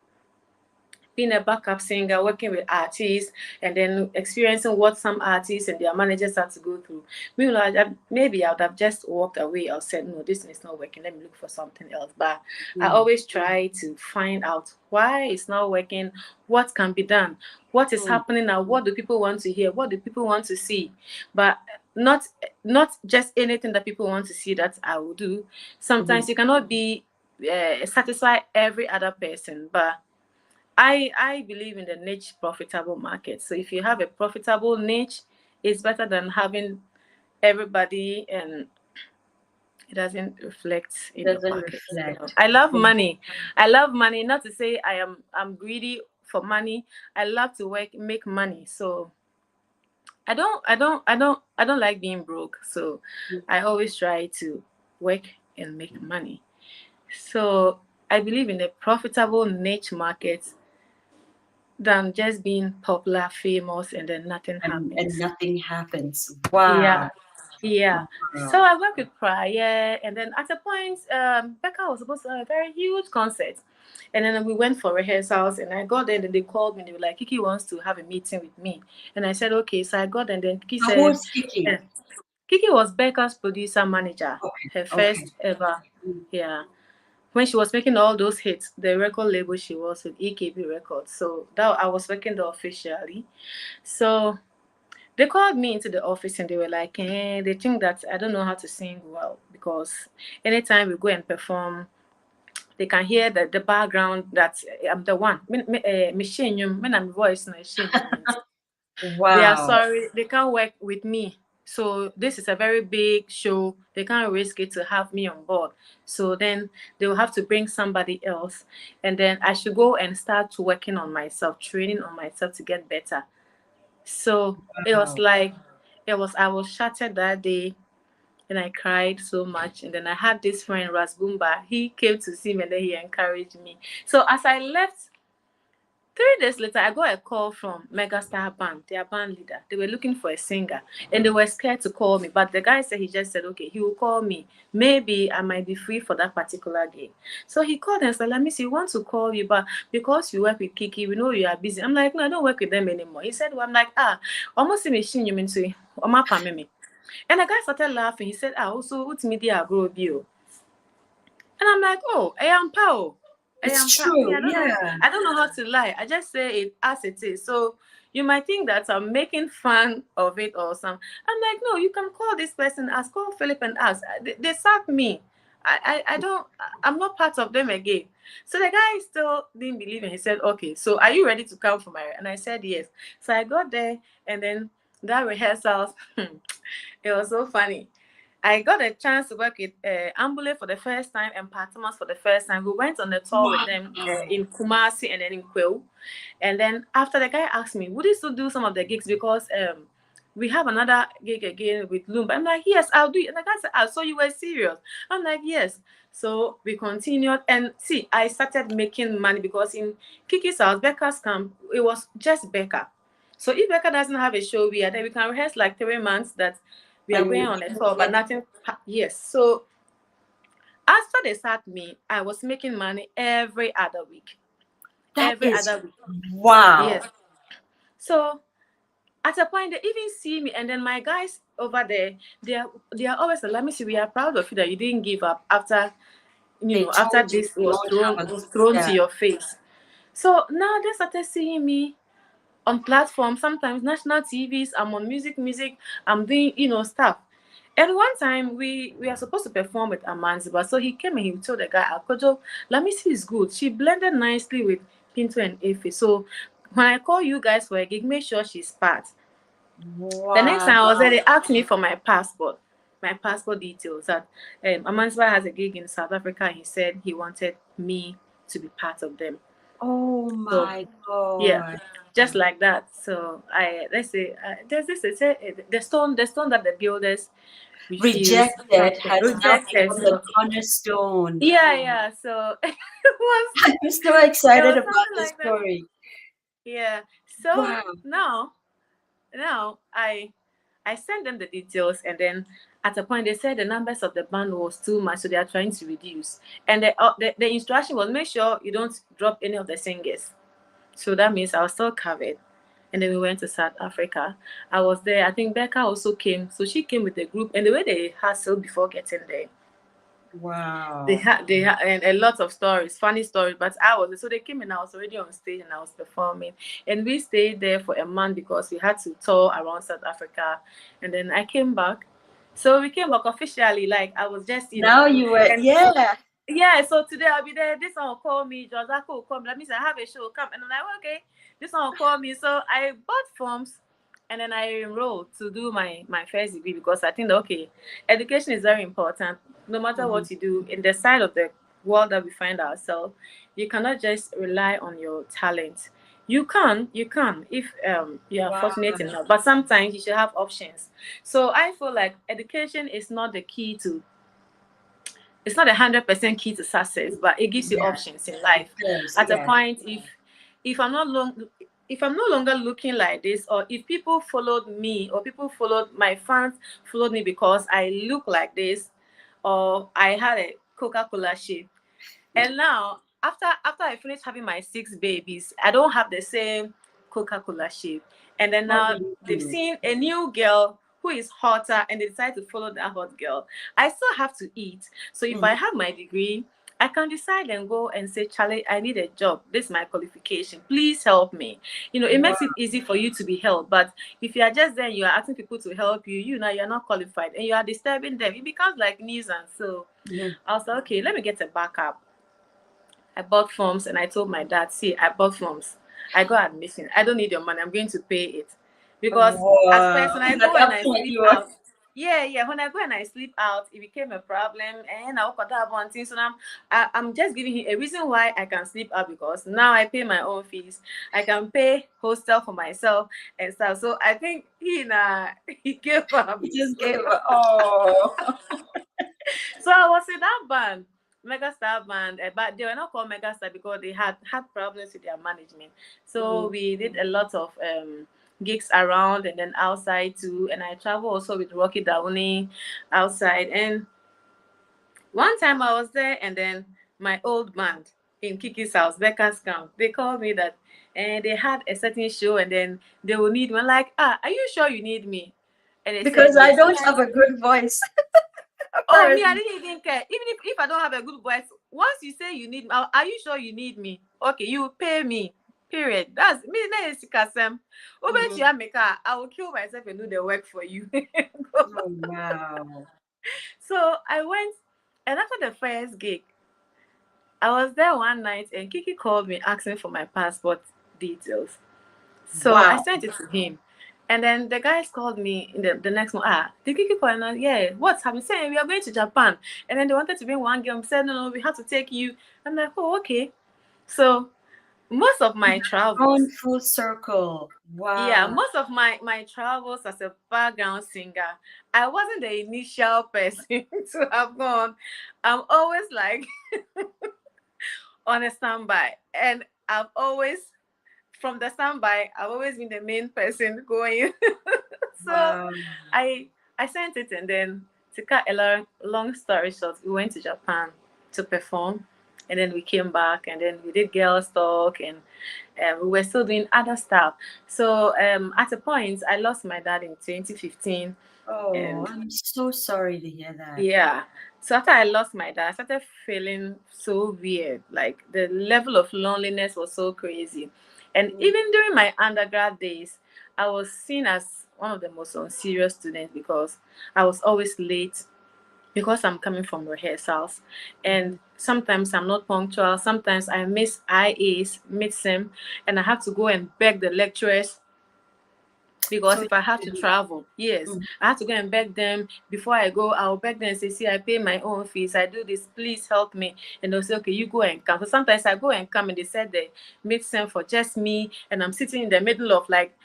being a backup singer, working with artists, and then experiencing what some artists and their managers had to go through. Meanwhile, maybe I would have just walked away or said, no, this is not working. Let me look for something else. But I always try to find out why it's not working, what can be done, what is happening now, what do people want to hear, what do people want to see. But not just anything that people want to see that I will do. Sometimes you cannot be satisfy every other person, but I believe in the niche profitable market. So if you have a profitable niche, it's better than having everybody and it doesn't reflect in your pocket. I love money. I love money. Not to say I'm greedy for money. I love to make money. So I don't like being broke. So I always try to work and make money. So I believe in a profitable niche market than just being popular, famous, and then nothing happens. And nothing happens. Wow. Yeah. So I worked with Prayer, and then at a point, Becca was supposed to have a very huge concert. And then we went for rehearsals, and I got there, and they called me, and they were like, Kiki wants to have a meeting with me. And I said, okay. So I got there, and then Kiki said, who's Kiki? Kiki was Becca's producer manager, her first ever. Yeah. When she was making all those hits, the record label she was with EKB Records. So that I was working there officially. So they called me into the office and they were like, they think that I don't know how to sing well because anytime we go and perform, they can hear the background that I'm the one. Machine, when I'm voice, Wow. They are sorry, they can't work with me. So this is a very big show. They can't risk it to have me on board. So then they will have to bring somebody else. And then I should go and start working on myself, training on myself to get better. So it was like, I was shattered that day and I cried so much. And then I had this friend, Rasbumba. He came to see me and then he encouraged me. So as I left, 3 days later, I got a call from Megastar Band, their band leader. They were looking for a singer and they were scared to call me. But the guy said, he just said, okay, he will call me. Maybe I might be free for that particular day. So he called and said, Lamisi, we want to call you, but because you work with Kiki, we know you are busy. I'm like, no, I don't work with them anymore. He said, well, I'm like, almost machine you mean to me. And the guy started laughing. He said, also, what's media grow you? And I'm like, oh, I am Pao. It's true. I don't know how to lie. I just say it as it is. So you might think that I'm making fun of it or something. I'm like, no, you can call this person, call Philip and ask. They sacked me. I'm not part of them again. So the guy still didn't believe and he said, okay, so are you ready to come for my? And I said, yes. So I got there and then that rehearsals, it was so funny. I got a chance to work with Ambule for the first time and Patamas for the first time. We went on a tour with them in Kumasi and then in Kweu. And then after the guy asked me, would you still do some of the gigs because we have another gig again with Lumba. I'm like, yes, I'll do it. And the guy said, I saw you were serious. I'm like, yes. So we continued. And see, I started making money because in Kiki's house, Becca's camp, it was just Becca. So if Becca doesn't have a show, then we can rehearse like 3 months that we are going on a tour, but nothing. Yes. So after they sacked me, I was making money every other week. Other week. Wow. Yes. So at a point, they even see me, and then my guys over there, they are always like, Lamisi, we are proud of you that you didn't give up after, after this was thrown to your face. So now they started seeing me on platforms, sometimes national TVs. I'm on music. I'm doing, stuff. And one time we are supposed to perform with Amanziba. So he came and he told the guy, Akojo, Lamisi is good. She blended nicely with Pinto and Efe. So when I call you guys for a gig, make sure she's part. Wow. The next time I was there, they asked me for my passport details. That Amanziba has a gig in South Africa. And he said he wanted me to be part of them. Oh So my yeah, God. just like that. So let's say there's this the stone that the builders refused Rejected has now rejected. become the So cornerstone. yeah. So I'm so it excited was about something this like that. story. Yeah. So Wow. now I sent them the details, and then at a point they said the numbers of the band was too much, so they are trying to reduce. And the instruction was make sure you don't drop any of the singers. So that means I was still covered. And then we went to South Africa. I was there. I think Becca also came. So she came with the group. And the way they hustled before getting there, Wow. they had and a lot of stories, funny stories. But so they came and I was already on stage and I was performing. And we stayed there for a month because we had to tour around South Africa. And then I came back. So we came back officially. Like I was just, Now you were, and yeah. yeah, so today I'll be there. This one will call me. Josako will call me. That means I have a show. Come. And I'm like, well, okay, this one will call me. So I bought forms and then I enrolled to do my first degree because I think that, okay, education is very important. No matter what you do in the side of the world that we find ourselves, you cannot just rely on your talent. You can if you are Wow. fortunate enough, but sometimes you should have options. So I feel like education is not the key to it's not 100% key to success, but it gives you Yeah. options in life. Yes, At a yeah. point, if I'm not if I'm no longer looking like this, or if people followed me, or people followed my fans followed me because I look like this, or I had a Coca-Cola shape, and now after I finished having my 6 babies, I don't have the same Coca-Cola shape. And then What now do you they've do? seen a new girl who is hotter and they decide to follow that hot girl. I still have to eat. So if I have my degree, I can decide and go and say, Charlie, I need a job. This is my qualification. Please help me. It makes it easy for you to be helped. But if you are just there, you are asking people to help you, you're not qualified and you are disturbing them. It becomes like nuisance. So I was like, okay, let me get a backup. I bought forms and I told my dad, see, I bought forms. I got admission. I don't need your money. I'm going to pay it. Because at first when I At go and that I point, sleep you were out, when I go and I sleep out, it became a problem. And I got that one thing. So now I'm just giving him a reason why I can sleep out because now I pay my own fees. I can pay hostel for myself and stuff. So I think he gave up. you just gave up. Oh. So I was in that band, Megastar band, but they were not called Megastar because they had problems with their management. So we did a lot of gigs around and then outside too. And I travel also with Rocky Downey outside. And one time I was there, and then my old band in Kiki's house, Becca's camp, they called me that, and they had a certain show, and then they will need me. I'm like, are you sure you need me? And they Because said I yes. don't have a good voice. Oh, me, I didn't even care. Even if I don't have a good voice, once you say you need me, are you sure you need me? Okay, you pay me. Period. That's me. I will kill myself and do the work for you. Oh, wow. So I went, and after the first gig, I was there one night, and Kiki called me asking for my passport details. So I Wow. sent it to him. And then the guys called me in the next one. Did Kiki call? And yeah, what's happening? Saying we are going to Japan. And then they wanted to bring one girl. Said, no, we have to take you. I'm like, oh, okay. So most of my travels, Gone full circle. yeah, Wow. most of my travels as a background singer, I wasn't the initial person to have gone. I'm always like on a standby. And I've always from the standby, I've always been the main person going. So Wow. I sent it, and then to cut a long story short, we went to Japan to perform, and then we came back, and then we did girls talk, and we were still doing other stuff. So at a point, I lost my dad in 2015. Oh, And I'm so sorry to hear that. yeah. So after I lost my dad, I started feeling so weird. Like the level of loneliness was so crazy. And even during my undergrad days, I was seen as one of the most unserious students because I was always late because I'm coming from rehearsals. And sometimes I'm not punctual. Sometimes I miss IAs, miss them, and I have to go and beg the lecturers because So if I have to travel, yes, I have to go and beg them. Before I go, I'll beg them and say, see, I pay my own fees, I do this, please help me. And they'll say, okay, you go and come. So sometimes I go and come, and they said they made sense for just me, and I'm sitting in the middle of like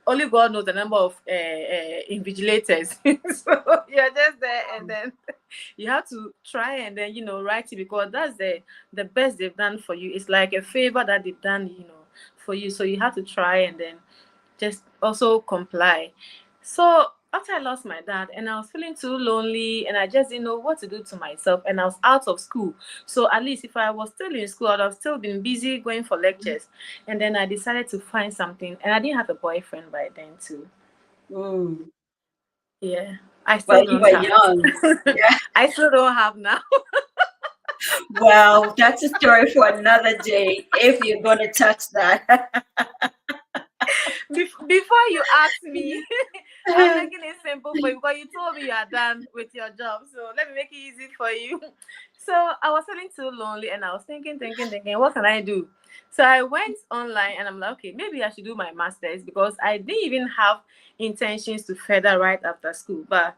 only God knows the number of invigilators. So you're just there, and then you have to try and then write it, because that's the best they've done for you. It's like a favor that they've done for you. So you have to try and then just also comply. So after I lost my dad, and I was feeling too lonely, and I just didn't know what to do to myself, and I was out of school. So at least if I was still in school, I'd have still been busy going for lectures. And then I decided to find something, and I didn't have a boyfriend by then too. Yeah, I still well, you don't were have. young. Yeah. I still don't have now. Well, that's a story for another day if you're going to touch that. Before you ask me, I'm making it simple for you, because you told me you are done with your job. So let me make it easy for you. So I was feeling too lonely, and I was thinking, what can I do? So I went online, and I'm like, okay, maybe I should do my master's, because I didn't even have intentions to further right after school. But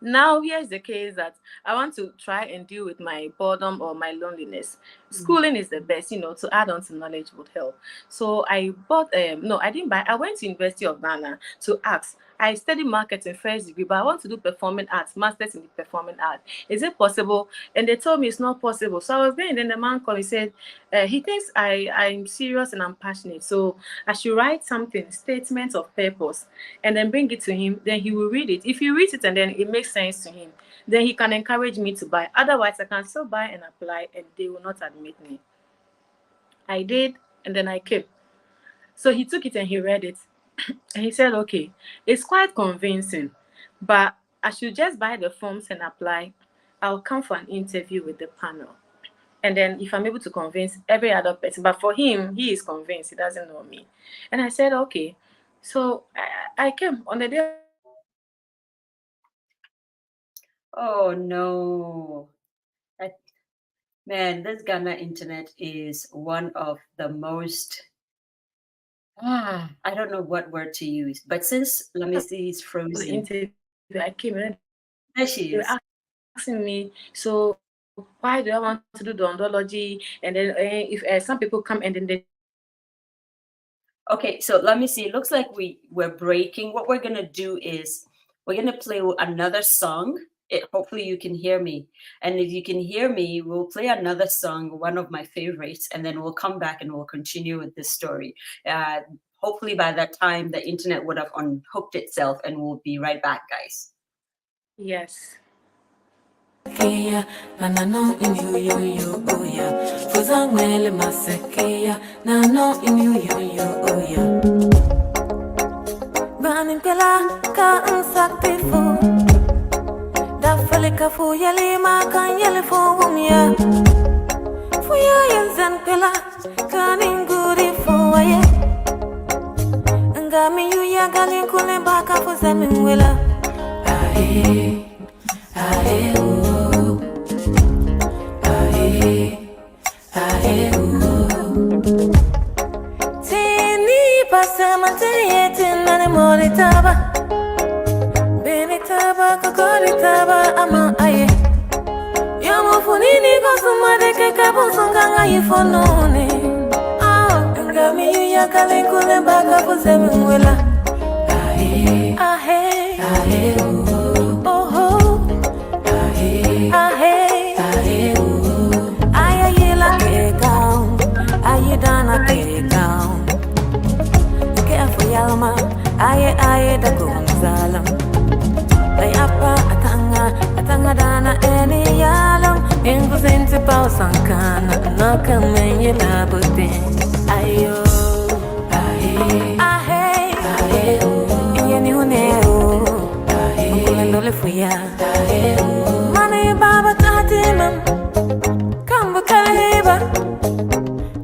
now here's the case that I want to try and deal with my boredom or my loneliness. Schooling is the best, to add on to knowledge would help. So I bought no, I didn't buy. I went to University of Ghana to ask. I studied marketing first degree, but I want to do performing arts, masters in the performing arts. Is it possible? And they told me it's not possible. So I was there, and then the man called. He said he thinks I'm serious and I'm passionate, so I should write something, statement of purpose, and then bring it to him. Then he will read it. If he reads it and then it makes sense to him, then he can encourage me to buy. Otherwise, I can still buy and apply, and they will not admit me. I did, and then I came. So he took it and he read it. And he said, okay, it's quite convincing, but I should just buy the forms and apply. I'll come for an interview with the panel. And then if I'm able to convince every other person, but for him, he is convinced, he doesn't know me. And I said, okay. So I came on the day. Oh, no. Man, this Ghana internet is one of the most... I don't know what word to use, but since Lamisi is frozen, Interview, I came and there she they is. were asking me, so why do I want to do the ontology? And then if some people come and then they... Okay, so let me see. It looks like we're breaking. What we're gonna do is we're gonna play another song. Hopefully you can hear me. And if you can hear me, we'll play another song, one of my favorites, and then we'll come back and we'll continue with this story. Hopefully by that time, the internet would have unhooked itself, and we'll be right back, guys. Yes. Falika fu yali ma kan yali fu wumya fu ya yanzan pela kanin guri fu waye ngami yu ya galin kule baka fu zamin wela ae ae o ae ae o tini pasama tiyete nane moritaba Taba ama aye Yamo funini kosuma de ke kabusunganga yifonone Ngami yu ya kale kule baka fuzemi mwela Ahe Ahe Ahe oh Ahe Ahe Ahe Aye yela ke down Aye dana ke down Ke afuyalma Aye da gonzalam Lay apa atanga dana eni yalam Ingu zinti pausankana Naka menye labutin Ayo Ahe Ahe Ahe Iye ni huneo Ahe Mkulendole fuya Ahe Mane baba katimam Kambu kaleba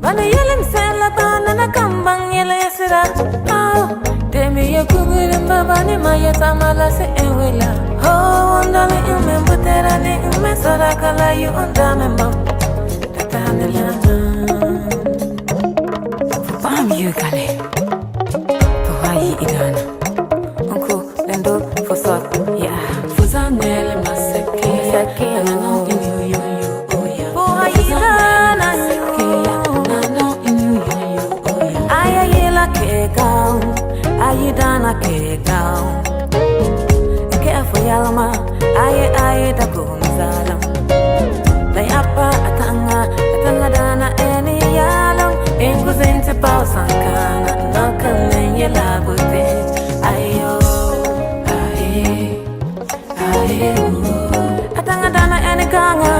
Mane yelim sela bana na kambang yele sira Demi ya kubirin baba ni maya tamala se ewela Oh, ondale ime mbutera ni ime soraka la yu ondame mbam Tatane lana Fupam yu kale Tuhayi idana ayidana ke gao. Careful yalama, aye da gumzalam. Lay apa atanga dana eni yalam. Inkuzente pausankana, nokamen yelabute. Ayo, aye, atanga dana eni kanga,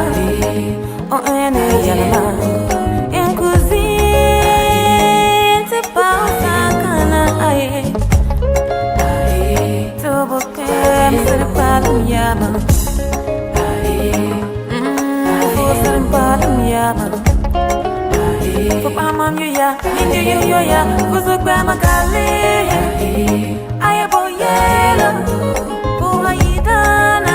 o eni yalama. Inkuzente pausankana, aye. Palam yama, palam yama. Papamam ya, indu ya, kuzukbama kale. Ayabo yela, buhayidana.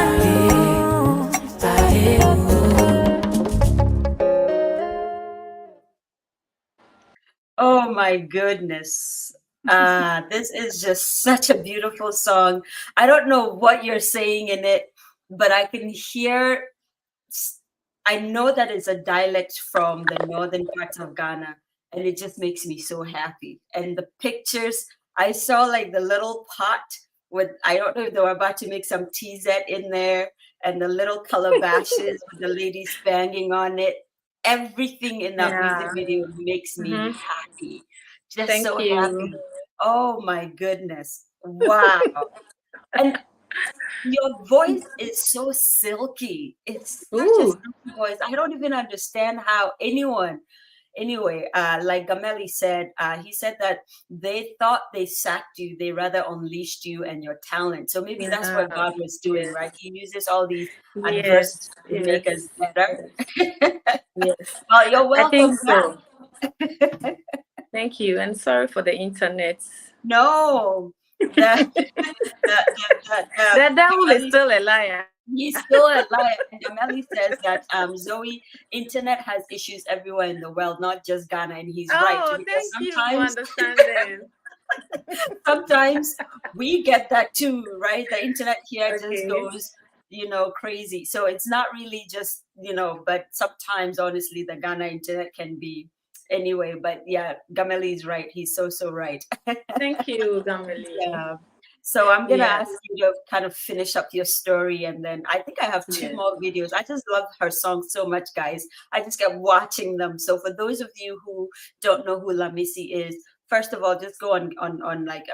Oh my goodness. This is just such a beautiful song. I don't know what you're saying in it, but I can hear, I know that it's a dialect from the northern parts of Ghana, and it just makes me so happy. And the pictures, I saw like the little pot with, I don't know if they were about to make some TZ in there, and the little calabashes with the ladies banging on it. Everything in that music video makes me happy. Just Thank so you. happy. Oh my goodness. Wow. And your voice is so silky. It's such a Ooh. silky voice. I don't even understand how anyone, anyway, like Gameli said, he said that they thought they sacked you. They rather unleashed you and your talent. So maybe that's what God was doing, right? He uses all these adversities to make us better. Yes. Well, you're I think welcome back. so. Thank you, and sorry for the internet. No, the devil is still a liar. He's still a liar. And Ameli says that Zoe, internet has issues everywhere in the world, not just Ghana, and he's right. Oh, Because thank you for understanding. sometimes we get that too, right? The internet here Okay. just goes, crazy. So it's not really just, but sometimes honestly the Ghana internet can be anyway. But yeah, Gameli is right. He's so right. Thank you, Gameli. Yeah. So I'm gonna ask you to kind of finish up your story, and then I think I have two more videos. I just love her songs so much, guys. I just kept watching them. So for those of you who don't know who Lamisi is, first of all, just go on like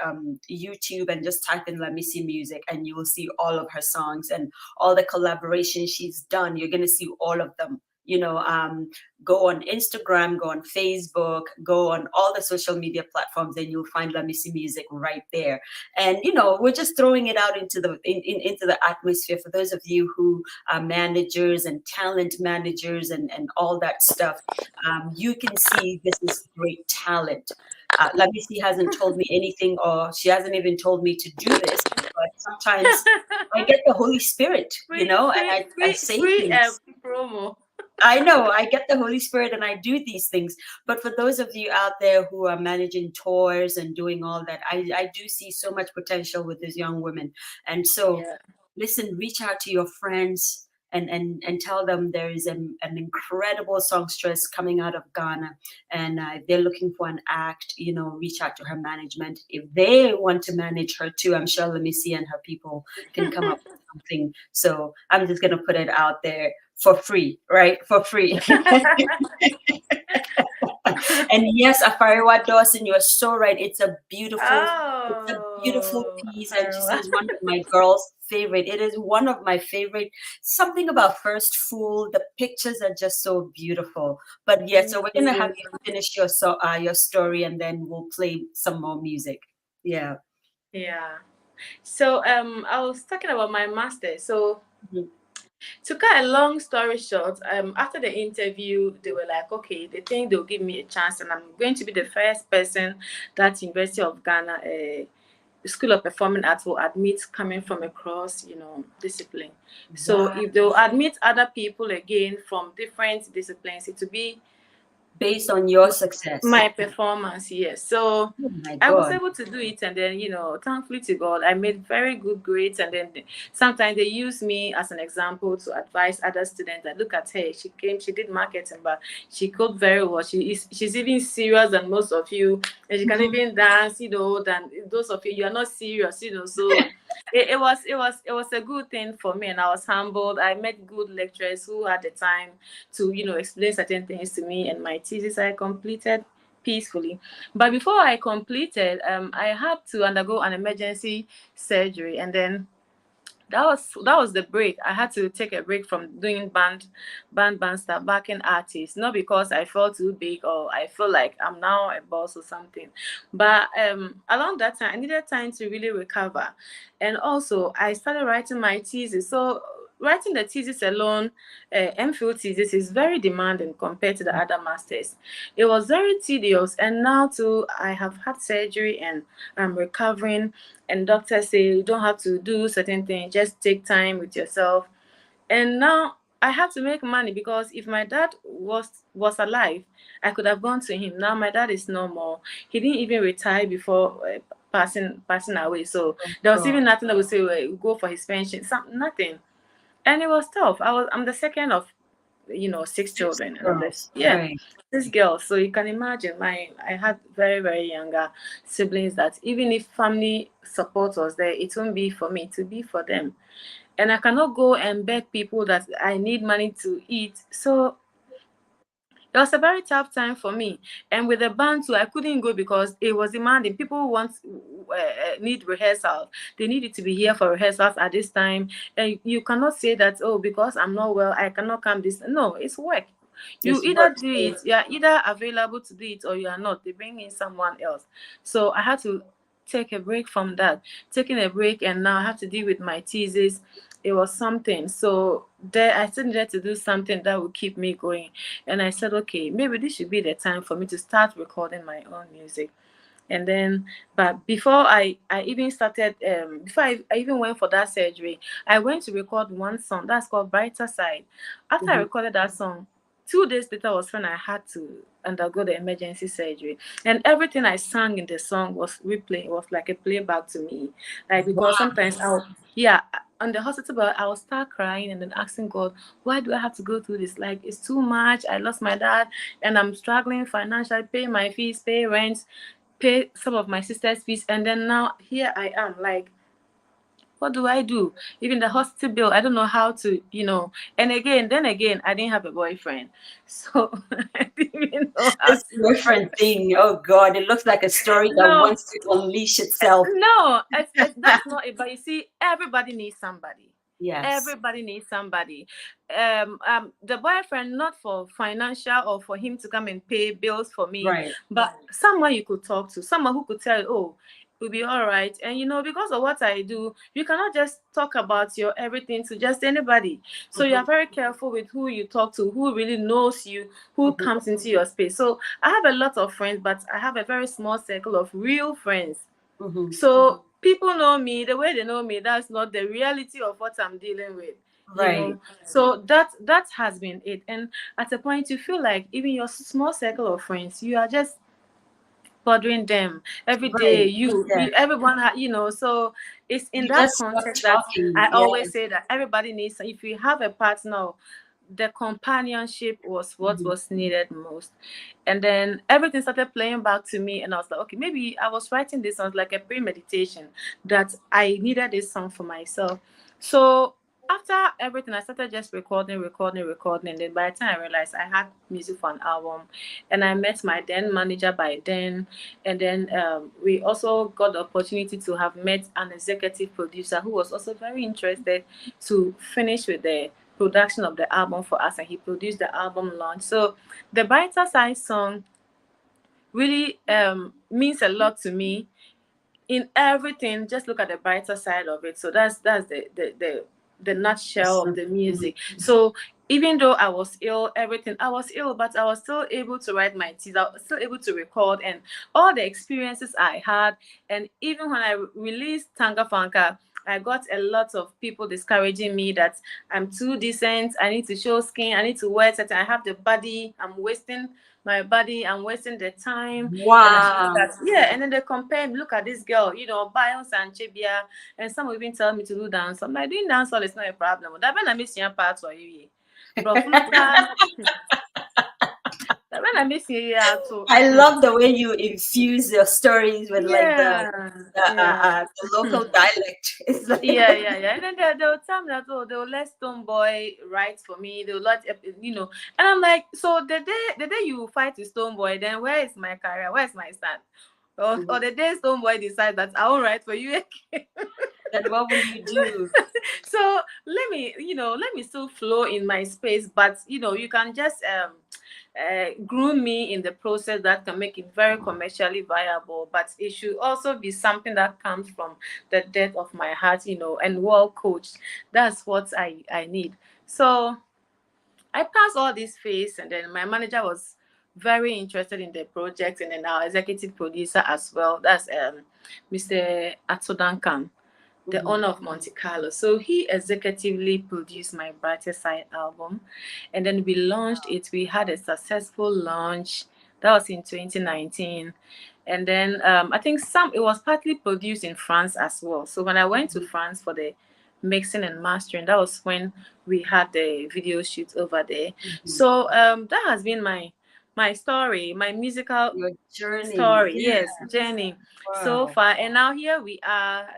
YouTube and just type in Lamisi music, and you will see all of her songs and all the collaborations she's done. You're gonna see all of them. Go on Instagram, go on Facebook, go on all the social media platforms, and you'll find Lamisi music right there. And we're just throwing it out into the into the atmosphere for those of you who are managers and talent managers and all that stuff. You can see this is great talent. Lamisi hasn't told me anything, or she hasn't even told me to do this. But sometimes I get the Holy Spirit, and I say things. Promo. I know I get the Holy Spirit and I do these things. But for those of you out there who are managing tours and doing all that, I do see so much potential with these young women. And so listen, reach out to your friends and tell them there is an incredible songstress coming out of Ghana, and if they're looking for an act, reach out to her management. If they want to manage her too, I'm sure Lamisi and her people can come up with something. So I'm just gonna put it out there for free, right? For free. And yes, Afariwa Dawson, you are so right. It's a beautiful piece. And she says one of my girls' favorite. It is one of my favorite. Something about First Fool. The pictures are just so beautiful. But yeah, so we're gonna have you finish your story, and then we'll play some more music. Yeah. Yeah. So I was talking about my master. So to cut a long story short, after the interview, they were like, okay, they think they'll give me a chance, and I'm going to be the first person that University of Ghana School of Performing Arts will admit coming from across, discipline. So if they'll admit other people again from different disciplines, it will be based on your success. My performance, yes. So Oh my I was God. able to do it, and then thankfully to God, I made very good grades. And then sometimes they use me as an example to advise other students. That look at her, she did marketing, but she coded very well. She's even serious than most of you, and she can even dance. Than those of you are not serious. So it was a good thing for me, and I was humbled. I met good lecturers who had the time to explain certain things to me, and my thesis I completed peacefully. But before I completed, I had to undergo an emergency surgery, and then that was the break. I had to take a break from doing band stuff, backing artists, not because I felt too big or I feel like I'm now a boss or something, but along that time I needed time to really recover. And also I started writing my thesis. So writing the thesis alone, MPhil thesis, is very demanding compared to the other masters. It was very tedious, and now too I have had surgery and I'm recovering, and doctors say you don't have to do certain things, just take time with yourself. And now I have to make money, because if my dad was alive, I could have gone to him. Now my dad is no more. He didn't even retire before passing away. So there was even nothing that would say, well, go for his pension, nothing. And it was tough. I'm the second of 6 children, and Girls. yeah, Right. 6 girls. So you can imagine, I had very, very younger siblings, that even if family support was there, it won't be for me, to be for them. And I cannot go and beg people that I need money to eat. So it was a very tough time for me. And with the band too, I couldn't go because it was demanding. People need rehearsals. They needed to be here for rehearsals at this time. And you cannot say that, oh, because I'm not well, I cannot come this. No, it's work. You It's either work. do it, you are either available to do it, or you are not. They bring in someone else. So I had to take a break from that. Taking a break, and now I have to deal with my thesis. It was something. So there, I still needed to do something that would keep me going. And I said, okay, maybe this should be the time for me to start recording my own music. And then, but before I even started, before I even went for that surgery, I went to record one song that's called Brighter Side. After I recorded that song, 2 days later was when I had to undergo the emergency surgery. And everything I sang in the song was replay. It was like a playback to me. Like, because sometimes yeah, on the hospital bed, I will start crying and then asking God, why do I have to go through this? Like, it's too much. I lost my dad and I'm struggling financially, pay my fees, pay rent, pay some of my sister's fees, and then now here I am, like, what do I do? Even the hospital bill, I don't know how to, and then again, I didn't have a boyfriend, so I didn't even know how This to. boyfriend thing, oh God, it looks like a story that No, wants to unleash itself. no, that's not it. But you see, everybody needs somebody. Yes. Everybody needs somebody. The boyfriend, not for financial or for him to come and pay bills for me, Right. but someone you could talk to, someone who could tell you, oh, it'll be all right. And because of what I do, you cannot just talk about your everything to just anybody. So you are very careful with who you talk to, who really knows you, who comes into your space. So I have a lot of friends, but I have a very small circle of real friends. So people know me the way they know me. That's not the reality of what I'm dealing with. Right. So that has been it. And at a point, you feel like even your small circle of friends, you are just bothering them every day. Right. Everyone so it's in You that just stop context that talking. I always Yes. say that everybody needs, if you have a partner, the companionship was what was needed most. And then everything started playing back to me, and I was like, okay, maybe I was writing this song like a premeditation, that I needed this song for myself. So after everything, I started just recording. And then by the time I realized I had music for an album, and I met my then manager by then. And then we also got the opportunity to have met an executive producer who was also very interested to finish with the production of the album for us, and he produced the album launch. So the Brighter Side song really means a lot to me. In everything, just look at the brighter side of it. So that's the nutshell of the music. So even though I was ill, but I was still able to write my teas. I was still able to record, and all the experiences I had. And even when I released Tanga Fanka, I got a lot of people discouraging me that I'm too decent. I need to show skin. I need to wear it. I have the body. I'm wasting my body. I'm wasting the time. And I feel Wow. that, yeah. And then they compare me. Look at this girl, you know, Bios and Chebia. And some will even tell me to do dance. I'm like, doing dance all is not a problem. That when I miss your part for you. Bro, when I miss you, I love the way you infuse your stories with like yeah, the local dialect. It's like yeah. And then they'll tell me that, oh, they'll let Stoneboy write for me. They'll let, you know, and I'm like, so the day you fight with Stoneboy, then where is my career? Where's my stand? Or the day Stoneboy decides that I won't write for you again. Then what will you do? So let me still flow in my space, but you can just groom me in the process that can make it very commercially viable, but it should also be something that comes from the depth of my heart, and well coached. That's what I need. So I passed all this phase, and then my manager was very interested in the project, and then our executive producer as well. That's Mr. Atodankan, the owner of Monte Carlo. So he executively produced my Brighter Side album, and then we launched it. We had a successful launch. That was in 2019. And then I think it was partly produced in France as well. So when I went to France for the mixing and mastering, that was when we had the video shoot over there. So that has been my story, my musical Your journey. story. Yeah. Yes, journey so Wow. far. And now here we are.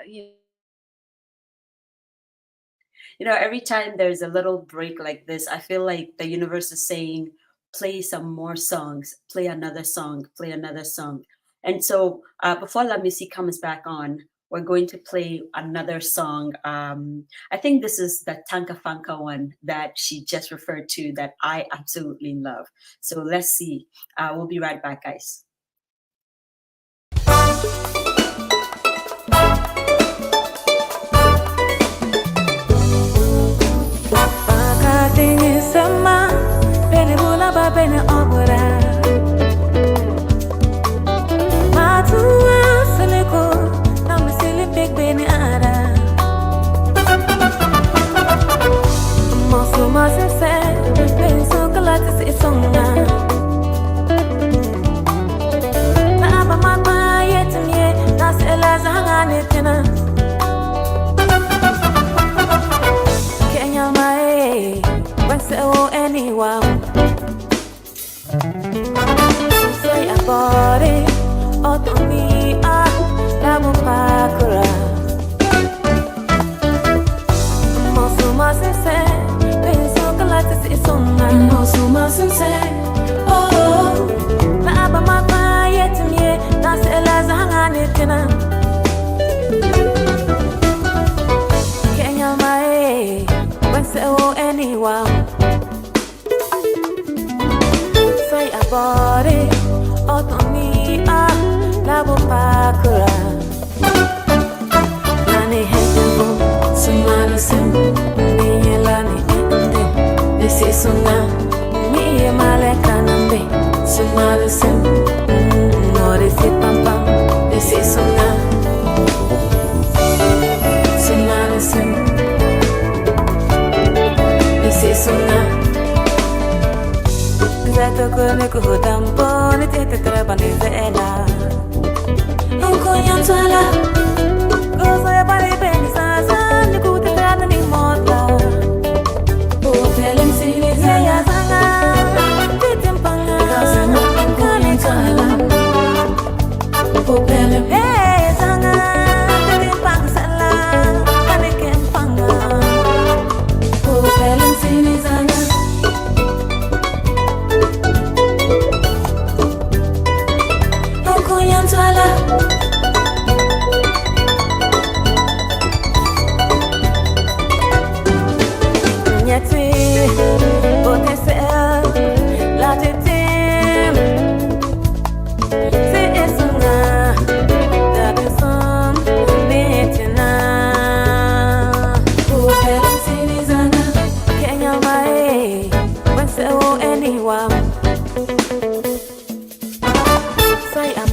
Every time there's a little break like this, I feel like the universe is saying, play some more songs, play another song, play another song. And so before Lamisi comes back on, we're going to play another song. I think this is the Tanka Fanka one that she just referred to that I absolutely love. So let's see. We'll be right back, guys.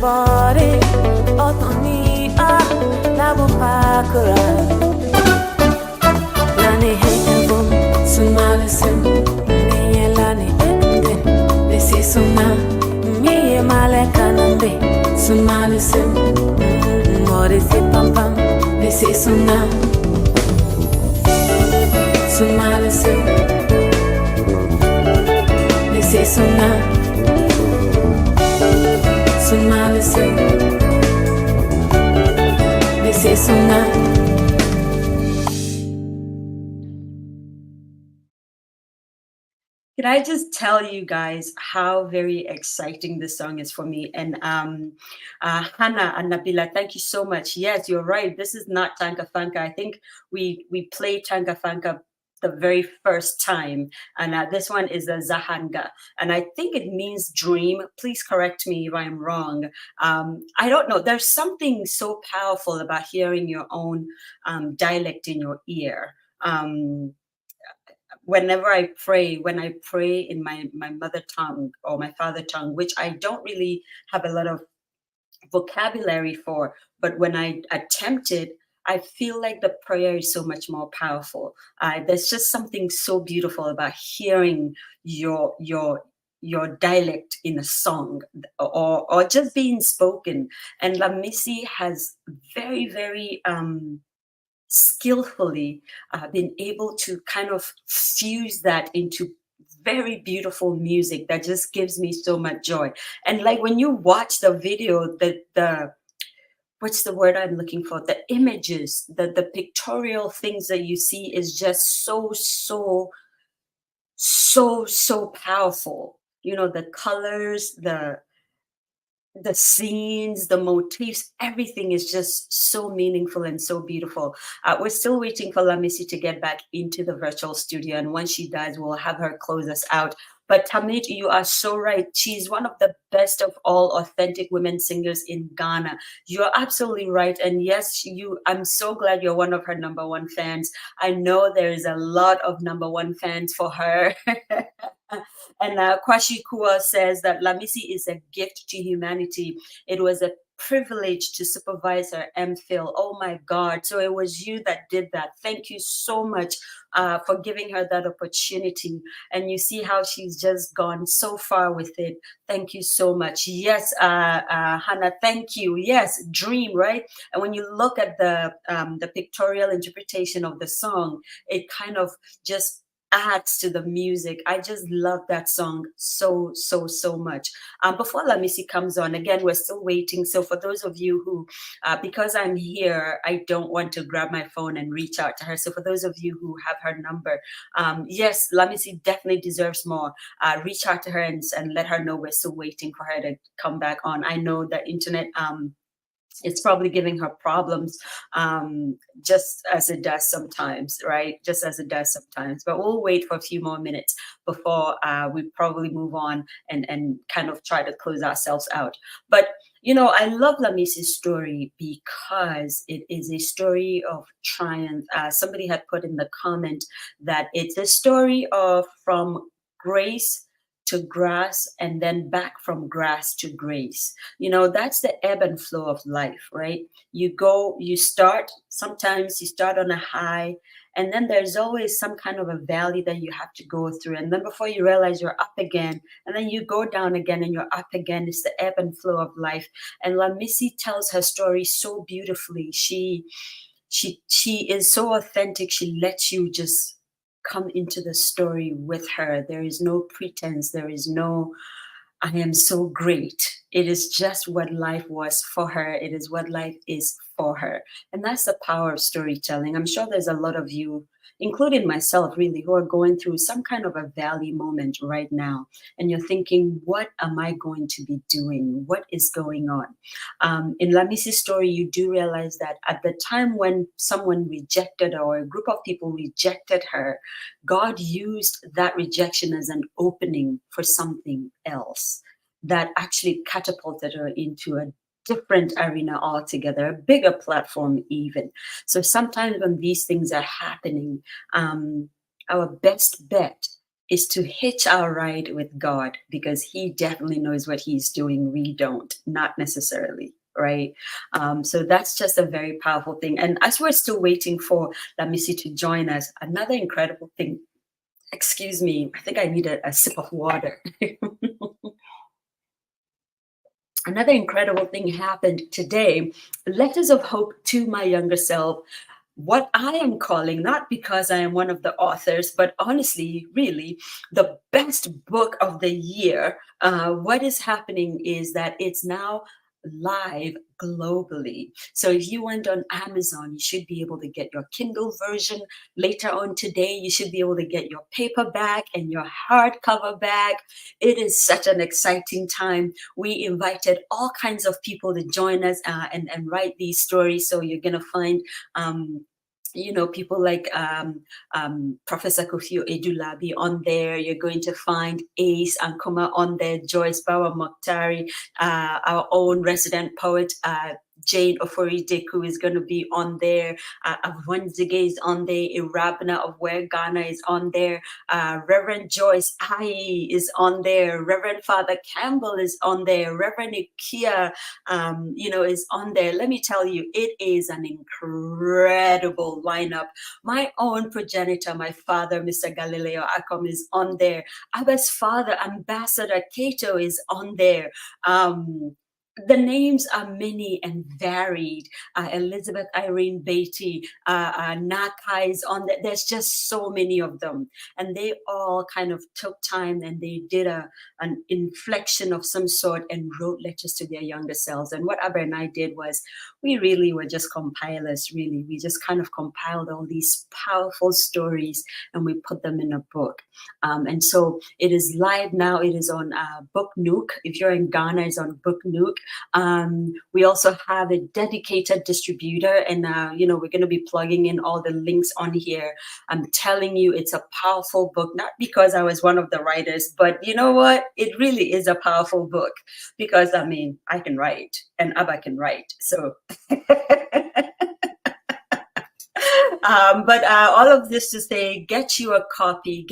Body, autonomy, labo pakura. Sumalisim, Miyelani Ekden, this is Suna, Miyamale Kanambe, Sumalisim, Morisi Pampam, this is Suna, Sumalisim, this is Suna, Sumalisim, this is Suna. Can I just tell you guys how very exciting this song is for me? And Hannah and Nabila, thank you so much. Yes, you're right. This is not Tanka Fanka. I think we played Tanka Fanka the very first time, and this one is a Zahanga, and I think it means dream. Please correct me if I'm wrong. I don't know. There's something so powerful about hearing your own dialect in your ear. Whenever I pray, when I pray in my mother tongue or my father tongue, which I don't really have a lot of vocabulary for, but when I attempt it, I feel like the prayer is so much more powerful. There's just something so beautiful about hearing your dialect in a song or just being spoken. And Lamisi has very skillfully been able to kind of fuse that into very beautiful music that just gives me so much joy. And like when you watch the video, the what's the word I'm looking for? The images, the pictorial things that you see is just so powerful. You know, the colors, the scenes, the motifs, everything is just so meaningful and so beautiful. We're still waiting for Lamisi to get back into the virtual studio, and once she does, we'll have her close us out. But Tamit, you are so right. She's one of the best of all authentic women singers in Ghana. You're absolutely right. And yes, I'm so glad you're one of her #1 fans. I know there is a lot of #1 fans for her. And Kwashi Kua says that Lamisi is a gift to humanity. It was a privilege to supervise her MPhil. Oh my God. So it was you that did that. Thank you so much for giving her that opportunity. And you see how she's just gone so far with it. Thank you so much. Yes, Hannah, thank you. Yes, dream, right? And when you look at the pictorial interpretation of the song, it kind of just adds to the music. I just love that song so much. Before Lamisi comes on, again, we're still waiting. So for those of you who, because I'm here, I don't want to grab my phone and reach out to her. So for those of you who have her number, yes, Lamisi definitely deserves more. Reach out to her and let her know we're still waiting for her to come back on. I know the internet, it's probably giving her problems, just as it does sometimes, right? Just as it does sometimes. But we'll wait for a few more minutes before we probably move on and kind of try to close ourselves out. But, you know, I love Lamisi's story because it is a story of triumph. Somebody had put in the comment that it's a story of from grace to grass and then back from grass to grace. You know, that's the ebb and flow of life, right? Sometimes you start on a high, and then there's always some kind of a valley that you have to go through. And then before you realize you're up again, and then you go down again and you're up again. It's the ebb and flow of life. And Lamisi tells her story so beautifully. She is so authentic. She lets you just come into the story with her. There is no pretense. There is no, I am so great. It is just what life was for her. It is what life is for her. And that's the power of storytelling. I'm sure there's a lot of you, including myself, really, who are going through some kind of a valley moment right now. And you're thinking, what am I going to be doing? What is going on? In Lamisi's story, you do realize that at the time when someone rejected her or a group of people rejected her, God used that rejection as an opening for something else that actually catapulted her into a different arena altogether, a bigger platform even. So sometimes when these things are happening, our best bet is to hitch our ride with God, because he definitely knows what he's doing. We don't, not necessarily. Right. So that's just a very powerful thing. And as we're still waiting for Lamisi to join us, another incredible thing Excuse me, I think I need a sip of water. Another incredible thing happened today. Letters of Hope to My Younger Self. What I am calling, not because I am one of the authors, but honestly, really, the best book of the year. What is happening is that it's now live globally. So if you went on Amazon, you should be able to get your Kindle version. Later on today, you should be able to get your paperback and your hardcover back. It is such an exciting time. We invited all kinds of people to join us and write these stories. So you're going to find people like Professor Kofi Edulabi on there. You're going to find Ace Ankoma on there, Joyce Bawa Mokhtari, our own resident poet, Jane Ofori-Deku is going to be on there. Avonzige is on there. Irabna of Where Ghana is on there. Reverend Joyce Ayi is on there. Reverend Father Campbell is on there. Reverend Ikia, is on there. Let me tell you, it is an incredible lineup. My own progenitor, my father, Mr. Galileo Akom, is on there. Abba's father, Ambassador Cato, is on there. The names are many and varied. Elizabeth Irene Beatty, Naka is on there. There's just so many of them. And they all kind of took time and they did an inflection of some sort and wrote letters to their younger selves. And what Abba and I did was, we really were just compilers, really. We just kind of compiled all these powerful stories and we put them in a book. And so it is live now. It is on Book Nook. If you're in Ghana, it's on Book Nook. We also have a dedicated distributor, and we're going to be plugging in all the links on here. I'm telling you, it's a powerful book, not because I was one of the writers, but you know what? It really is a powerful book because, I can write and Abba can write. So, but all of this to say, get you a copy.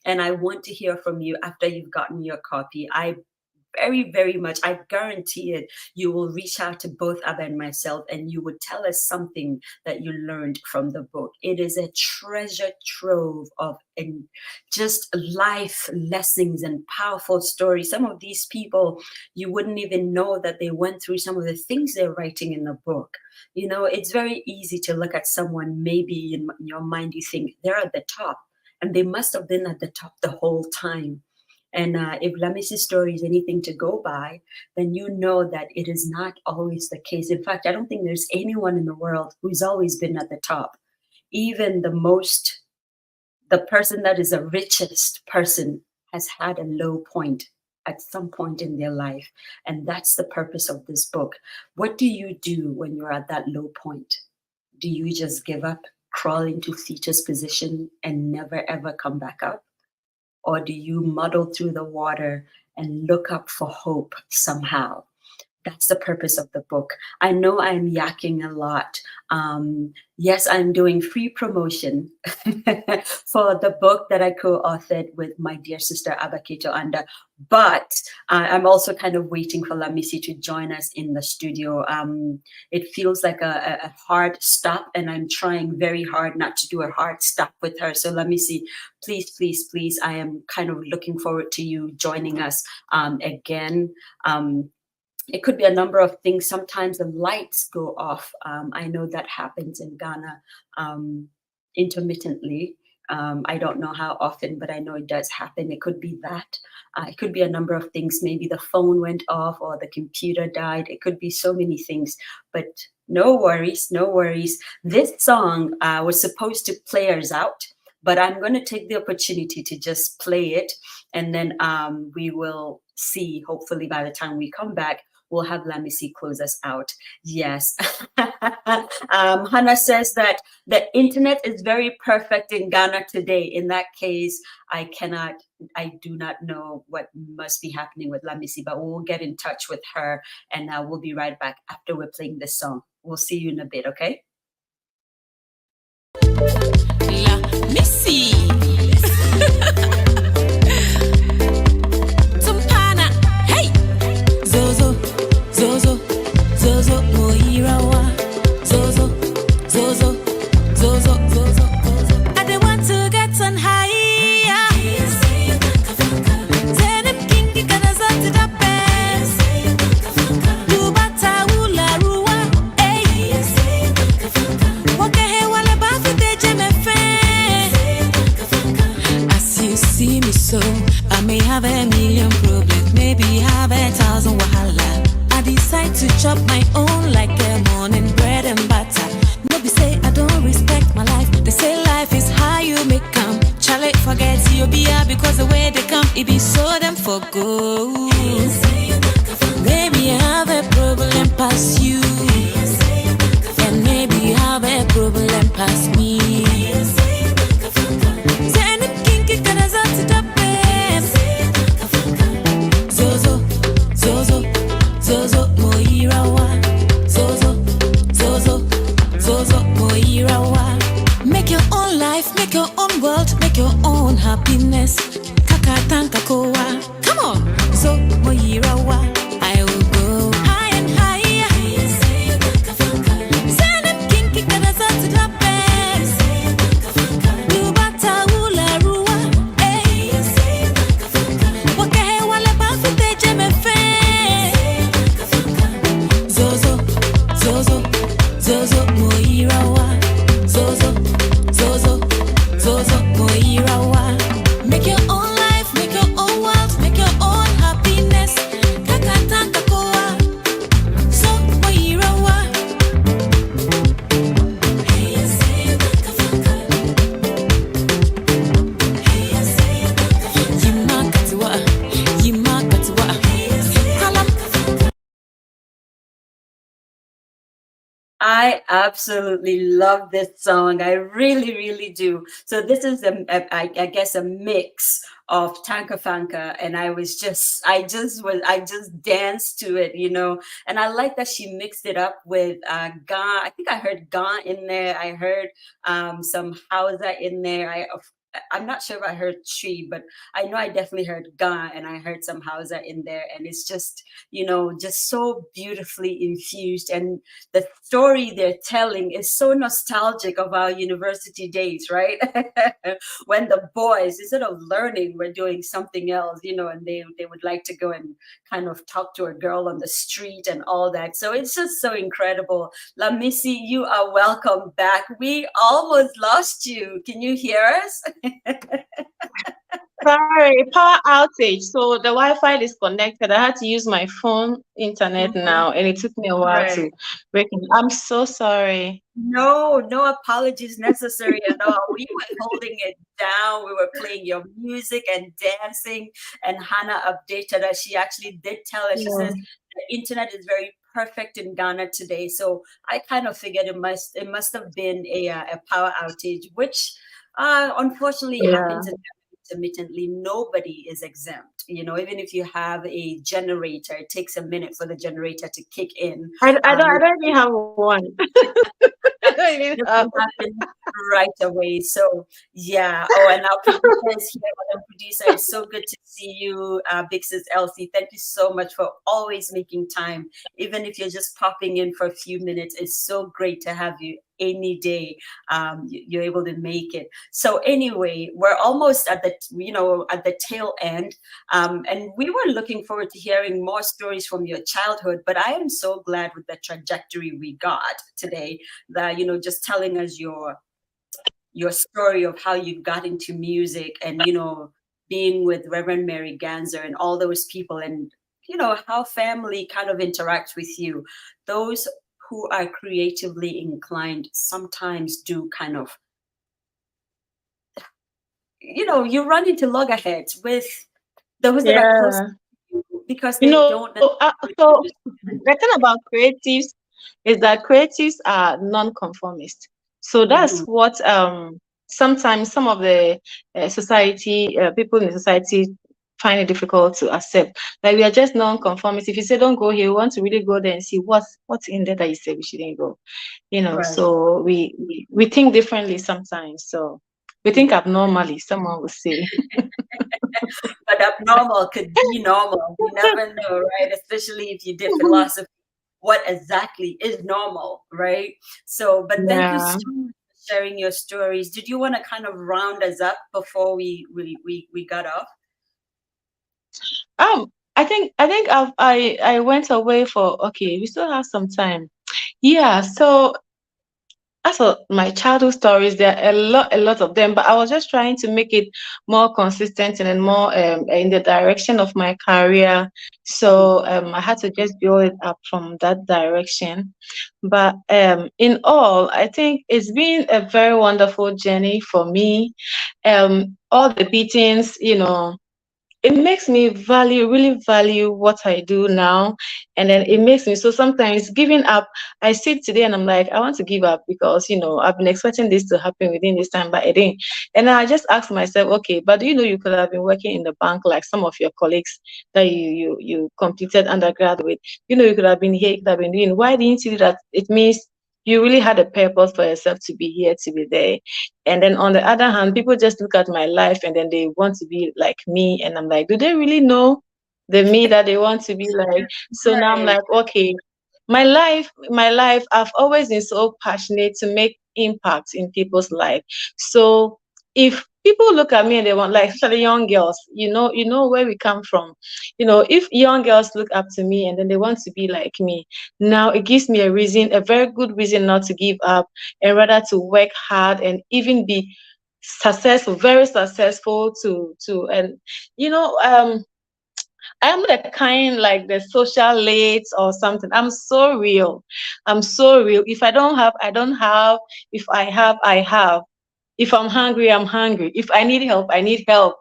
And I want to hear from you after you've gotten your copy. I very, very much, I guarantee it, you will reach out to both Abba and myself and you would tell us something that you learned from the book. It is a treasure trove of just life lessons and powerful stories. Some of these people, you wouldn't even know that they went through some of the things they're writing in the book. It's very easy to look at someone, maybe in your mind, you think they're at the top and they must have been at the top the whole time. And if Lamisi's story is anything to go by, then you know that it is not always the case. In fact, I don't think there's anyone in the world who's always been at the top. Even the person that is the richest person has had a low point at some point in their life. And that's the purpose of this book. What do you do when you're at that low point? Do you just give up, crawl into fetus position and never ever come back up? Or do you muddle through the water and look up for hope somehow? That's the purpose of the book. I know I'm yakking a lot. Yes, I'm doing free promotion for the book that I co-authored with my dear sister Abba Keto Anda. But I'm also kind of waiting for Lamisi to join us in the studio. It feels like a hard stop, and I'm trying very hard not to do a hard stop with her. So Lamisi, please, I am kind of looking forward to you joining us again. It could be a number of things. Sometimes the lights go off. I know that happens in Ghana intermittently. I don't know how often, but I know it does happen. It could be that. It could be a number of things. Maybe the phone went off or the computer died. It could be so many things, but no worries. This song was supposed to play us out, but I'm going to take the opportunity to just play it. And then we will see, hopefully by the time we come back, we'll have Lamisi close us out. Yes. Hannah says that the internet is very perfect in Ghana today. In that case, I do not know what must be happening with Lamisi, but we'll get in touch with her and we'll be right back after we're playing this song. We'll see you in a bit, okay? Lamisi. Zozo, Moirawa, Zozo. I don't want to get on high. chop my own like a morning bread and butter. Nobody say I don't respect my life. They say life is how you make come. Charlie forget you be here because the way they come, it be so them for good. Maybe I have a problem past you, and maybe you have a problem past me. Zozo, Moirawa, Zozo, Moirawa. Make your own life, make your own world, make your own happiness. Kakatanka koa, come on, so Moirawa, I will go high and higher. Send them kinky kanaza to the best. Lubata ula rua, eh. Wakahe wale bafu te jemefe. Zozo, Moirawa, Zozo, Moirawa. Make your own life, make your own world, make your own happiness. Kakataka koa, so Moirawa. Hey, I say kakafaka. Hey, I say kakafaka. Yima katiwa. Kalam. I absolutely love this song. I really, really do. So this is I guess a mix of Tanka Fanka, and I just danced to it, you know. And I like that she mixed it up with Ga. I think I heard Ga in there. I heard some Hausa in there. I'm not sure if I heard Tree, but I know I definitely heard Ga, and I heard some Hausa in there. And it's just, you know, just so beautifully infused. And the story they're telling is so nostalgic of our university days, right? When the boys, instead of learning, were doing something else, you know, and they would like to go and kind of talk to a girl on the street and all that. So it's just so incredible. Lamisi, you are welcome back. We almost lost you. Can you hear us? Sorry, power outage. So the Wi-Fi is connected. I had to use my phone internet now, and it took me a while to break in. I'm so sorry. No apologies necessary at all. We were holding it down. We were playing your music and dancing. And Hannah updated us. She actually did tell us. She says the internet is very perfect in Ghana today. So I kind of figured it must have been a power outage, which unfortunately happens intermittently. Nobody is exempt, you know. Even if you have a generator, it takes a minute for the generator to kick in. I don't even have one. I don't even have right away. So yeah. Oh, and our producer is here. Madam Producer, it's so good to see you, Big Sis Elsie. Thank you so much for always making time, even if you're just popping in for a few minutes. It's so great to have you any day. You're able to make it. So anyway, we're almost at the tail end, and we were looking forward to hearing more stories from your childhood. But I am so glad with the trajectory we got today, that, you know, just telling us your story of how you got into music, and, you know, being with Reverend Mary Ganser and all those people, and, you know, how family kind of interacts with you. Those who are creatively inclined sometimes do kind of, you know, you run into loggerheads with those that are close to you, because they don't. So the thing about creatives is that creatives are non-conformist. So that's what sometimes some of the society people in the society find it difficult to accept. Like, we are just non-conformist. If you say don't go here, we want to really go there and see what's in there that you say we shouldn't go. You know, so we think differently sometimes. So we think abnormally, someone would say. But abnormal could be normal. You never know, right? Especially if you did philosophy, what exactly is normal, right? So, but thank you so much for sharing your stories. Did you want to kind of round us up before we got off? I think I went away for, okay, we still have some time. Yeah, so as for my childhood stories, there are a lot of them, but I was just trying to make it more consistent and then more in the direction of my career. So I had to just build it up from that direction. But in all, I think it's been a very wonderful journey for me. All the beatings, it makes me really value what I do now. And then it makes me, so sometimes giving up, I sit today and I'm like, I want to give up because, I've been expecting this to happen within this time, but it didn't. And I just ask myself, okay, but do you know you could have been working in the bank like some of your colleagues that you completed undergrad with? You could have been here, you could have been doing. Why didn't you do that? It means you really had a purpose for yourself to be here, to be there. And then on the other hand, people just look at my life and then they want to be like me. And I'm like, do they really know the me that they want to be like? So now I'm Right. like, okay, my life, I've always been so passionate to make impact in people's life. So if people look at me and they want, like, especially young girls, you know where we come from. If young girls look up to me and then they want to be like me, now it gives me a very good reason not to give up and rather to work hard and even be successful, very successful and I'm the kind like the social late or something. I'm so real. I'm so real. If I don't have, I don't have. If I have, I have. If I'm hungry, I'm hungry. If I need help, I need help.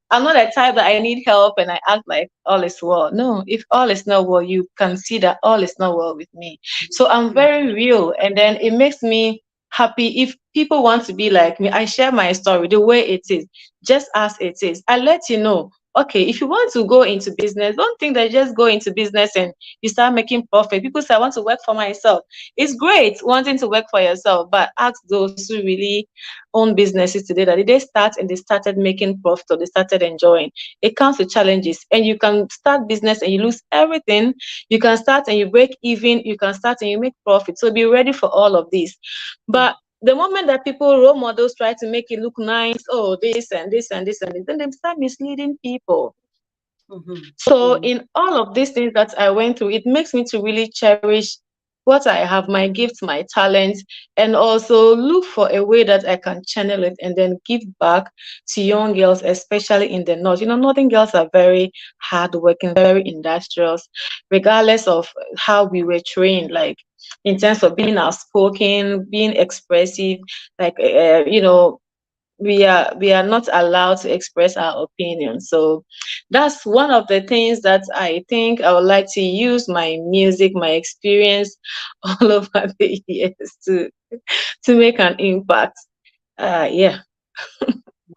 I'm not the type that I need help and I act like all is well. No, if all is not well, you can see that all is not well with me. So I'm very real. And then it makes me happy if people want to be like me. I share my story the way it is, just as it is. I let you know. Okay, if you want to go into business, don't think that you just go into business and you start making profit. People say, I want to work for myself. It's great wanting to work for yourself, but ask those who really own businesses today that did they start and they started making profit or they started enjoying. It comes with challenges, and you can start business and you lose everything. You can start and you break even. You can start and you make profit. So be ready for all of this. But the moment that people, role models, try to make it look nice, oh, this and this and this and this, then they start misleading people. So in all of these things that I went through, it makes me to really cherish what I have, my gifts, my talents, and also look for a way that I can channel it and then give back to young girls, especially in the north. Northern girls are very hardworking, very industrious, regardless of how we were trained, like in terms of being outspoken, being expressive, like we are not allowed to express our opinion. So that's one of the things that I think I would like to use my music, my experience all over the years to make an impact. Yeah.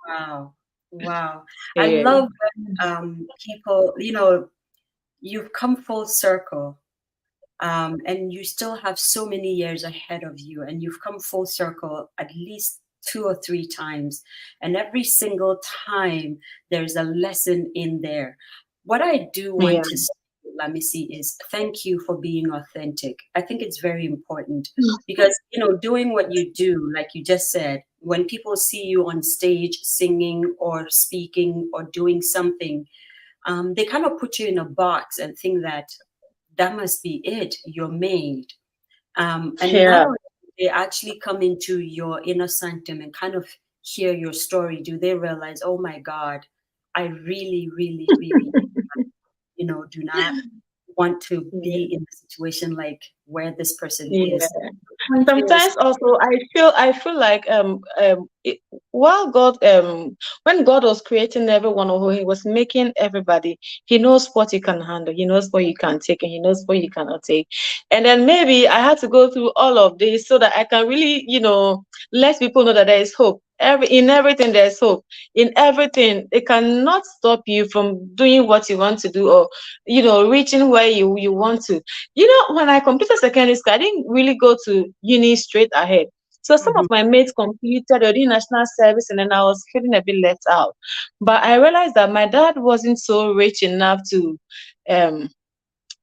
Wow. Wow. I Yeah. love when people, you've come full circle. And you still have so many years ahead of you, and you've come full circle at least 2 or 3 times, and every single time there's a lesson in there. What I do Yeah. want to say, Lamisi, is thank you for being authentic. I think it's very important because doing what you do, like you just said, when people see you on stage singing or speaking or doing something, they kind of put you in a box and think that must be it, you're made. And now Yeah. they actually come into your inner sanctum and kind of hear your story. Do they realize, oh my God, I really, really, really, do not want to be in a situation like where this person Yeah. is. Point is, Sometimes also I feel like while God when God was creating everyone, or He was making everybody, He knows what you can handle, He knows what you can take, and He knows what you cannot take. And then maybe I had to go through all of this so that I can really let people know that there is hope. In everything there's hope. In everything, it cannot stop you from doing what you want to do, or reaching where you want to. When I completed secondary school, I didn't really go to uni straight ahead. So some of my mates completed or did national service, and then I was feeling a bit left out. But I realized that my dad wasn't so rich enough to um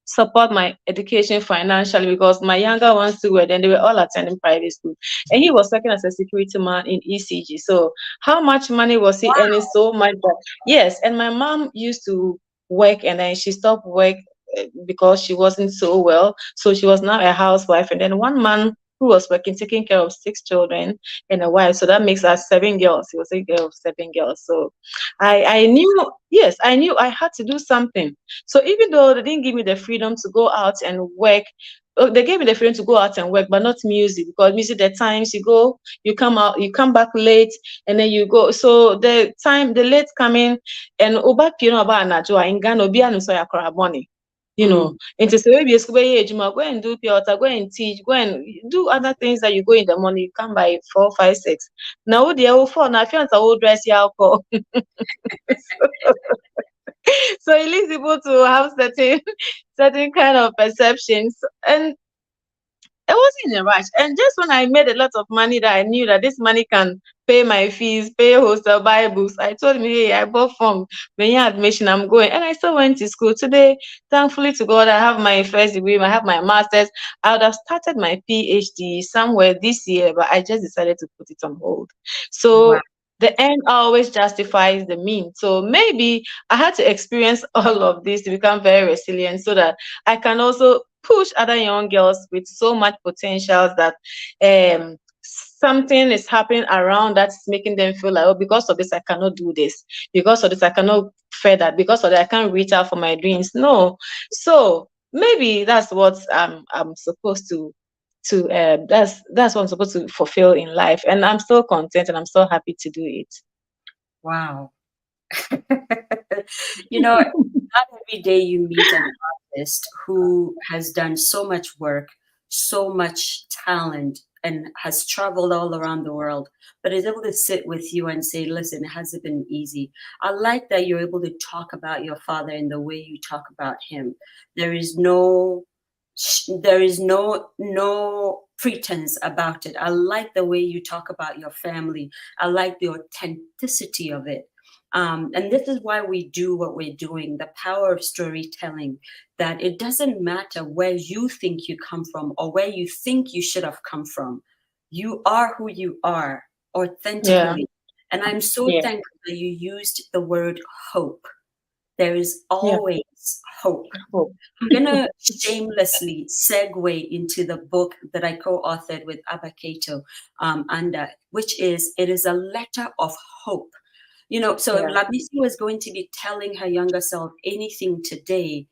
support my education financially, because my younger ones too were then they were all attending private school, and he was working as a security man in ECG. So how much money was he earning? So much that, yes. And my mom used to work, and then she stopped work because she wasn't so well, so she was now a housewife. And then one man who was working, taking care of 6 children and a wife. So that makes us 7 girls. He was taking care of 7 girls. So I knew, yes, I knew I had to do something. So even though they didn't give me the freedom to go out and work, they gave me the freedom to go out and work, but not music, because music, the times you go, you come out, you come back late, and then you go. So the late coming, and oba pino about anajo in Ghana, obi anu so yakora money. You know, into say maybe go and do pure water, go and teach, go and do other things that you go in the morning, you come by 4, 5, 6. Now the old phone, I feel old dress alcohol. So it leads people to have certain kind of perceptions, and I wasn't in a rush. And just when I made a lot of money that I knew that this money can pay my fees, pay hostel, buy books, I told him, hey, I bought form. When you admission, I'm going. And I still went to school. Today, thankfully to God, I have my first degree, I have my master's. I would have started my PhD somewhere this year, but I just decided to put it on hold. So the end always justifies the means. So maybe I had to experience all of this to become very resilient, so that I can also push other young girls with so much potentials that something is happening around that's making them feel like, oh, because of this I cannot do this, because of this I cannot further, because of that I can't reach out for my dreams. No. So maybe that's what I'm supposed to that's what I'm supposed to fulfill in life, and I'm still content and I'm still happy to do it. Wow. Not every day you meet an artist who has done so much work, so much talent, and has traveled all around the world, but is able to sit with you and say, listen, it hasn't been easy. I like that you're able to talk about your father in the way you talk about him. There is no pretense about it. I like the way you talk about your family. I like the authenticity of it. And this is why we do what we're doing, the power of storytelling, that it doesn't matter where you think you come from or where you think you should have come from. You are who you are authentically. Yeah. And I'm so thankful that you used the word hope. There is always hope. I'm going to shamelessly segue into the book that I co-authored with Abba Keto, which is, it is a letter of hope. So if Lamisi was going to be telling her younger self anything today,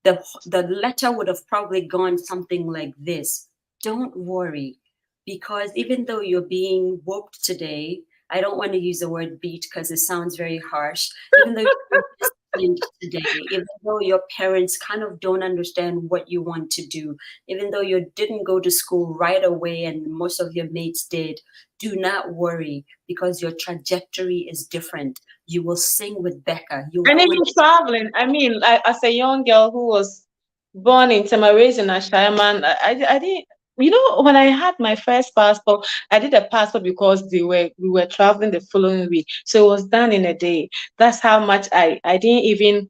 the letter would have probably gone something like this: don't worry, because even though you're being whooped today, I don't want to use the word beat because it sounds very harsh. Even though you're today, even though your parents kind of don't understand what you want to do, even though you didn't go to school right away and most of your mates did, do not worry, because your trajectory is different. You will sing with Becca. And even traveling. I mean, as a young girl who was born in Tema, raised in Ashaiman, I didn't. When I had my first passport, I did a passport because we were traveling the following week, so it was done in a day. That's how much I didn't even.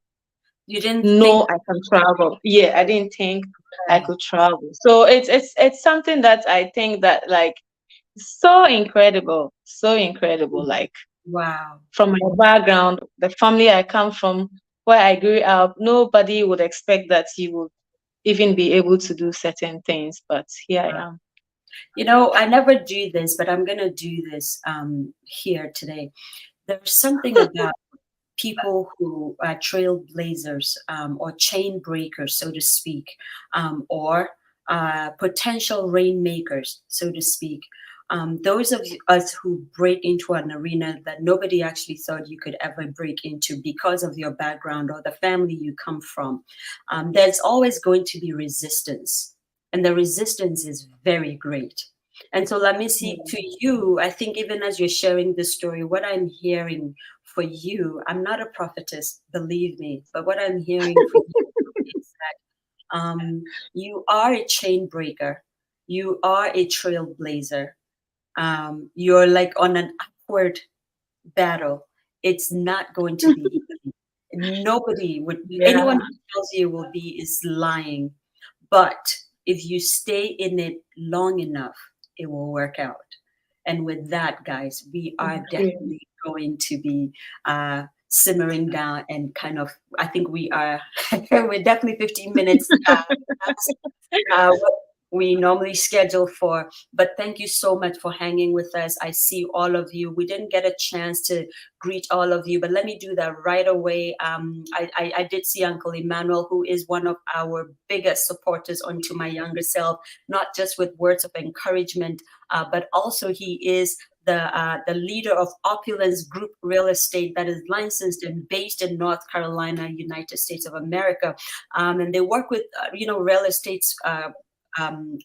You didn't know I can travel. Yeah, I didn't think I could travel. So it's something that I think that, like, so incredible, like, wow. From my background, the family I come from, where I grew up, nobody would expect that you would even be able to do certain things, but here I am. I never do this, but I'm gonna do this here today. There's something about people who are trailblazers or chain breakers, so to speak, or potential rainmakers, so to speak. Those of us who break into an arena that nobody actually thought you could ever break into because of your background or the family you come from, there's always going to be resistance. And the resistance is very great. And so, Lamisi, to you, I think even as you're sharing this story, what I'm hearing for you, I'm not a prophetess, believe me, but what I'm hearing for you is that you are a chain breaker. You are a trailblazer. You're like on an upward battle. It's not going to be easy. Nobody would, anyone who tells you will be is lying. But if you stay in it long enough, it will work out. And with that, guys, we are definitely going to be simmering down and kind of, I think we are, we're definitely 15 minutes. we normally schedule for. But thank you so much for hanging with us. I see all of you. We didn't get a chance to greet all of you, but let me do that right away. I did see Uncle Emmanuel, who is one of our biggest supporters onto my younger self, not just with words of encouragement, but also he is the leader of Opulence Group Real Estate that is licensed and based in North Carolina, United States of America. And they work with, real estates,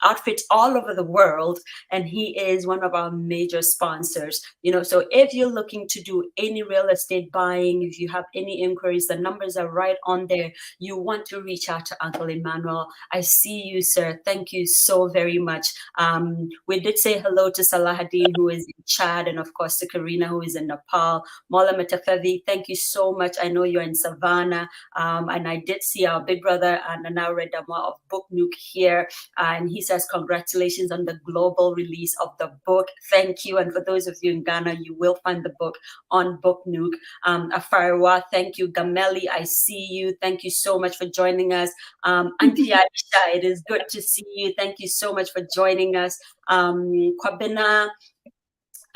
outfits all over the world, and he is one of our major sponsors. So if you're looking to do any real estate buying, if you have any inquiries, the numbers are right on there. You want to reach out to Uncle Emmanuel. I see you, sir. Thank you so very much. We did say hello to Salahuddin, who is in Chad, and of course to Karina, who is in Nepal. Mola Metafevi, thank you so much. I know you're in Savannah, and I did see our big brother Nana Redama of Book Nook here. And he says, congratulations on the global release of the book. Thank you. And for those of you in Ghana, you will find the book on Book Nook. Afariwa, thank you. Gameli, I see you. Thank you so much for joining us. Auntie Aisha, it is good to see you. Thank you so much for joining us. Kwabena,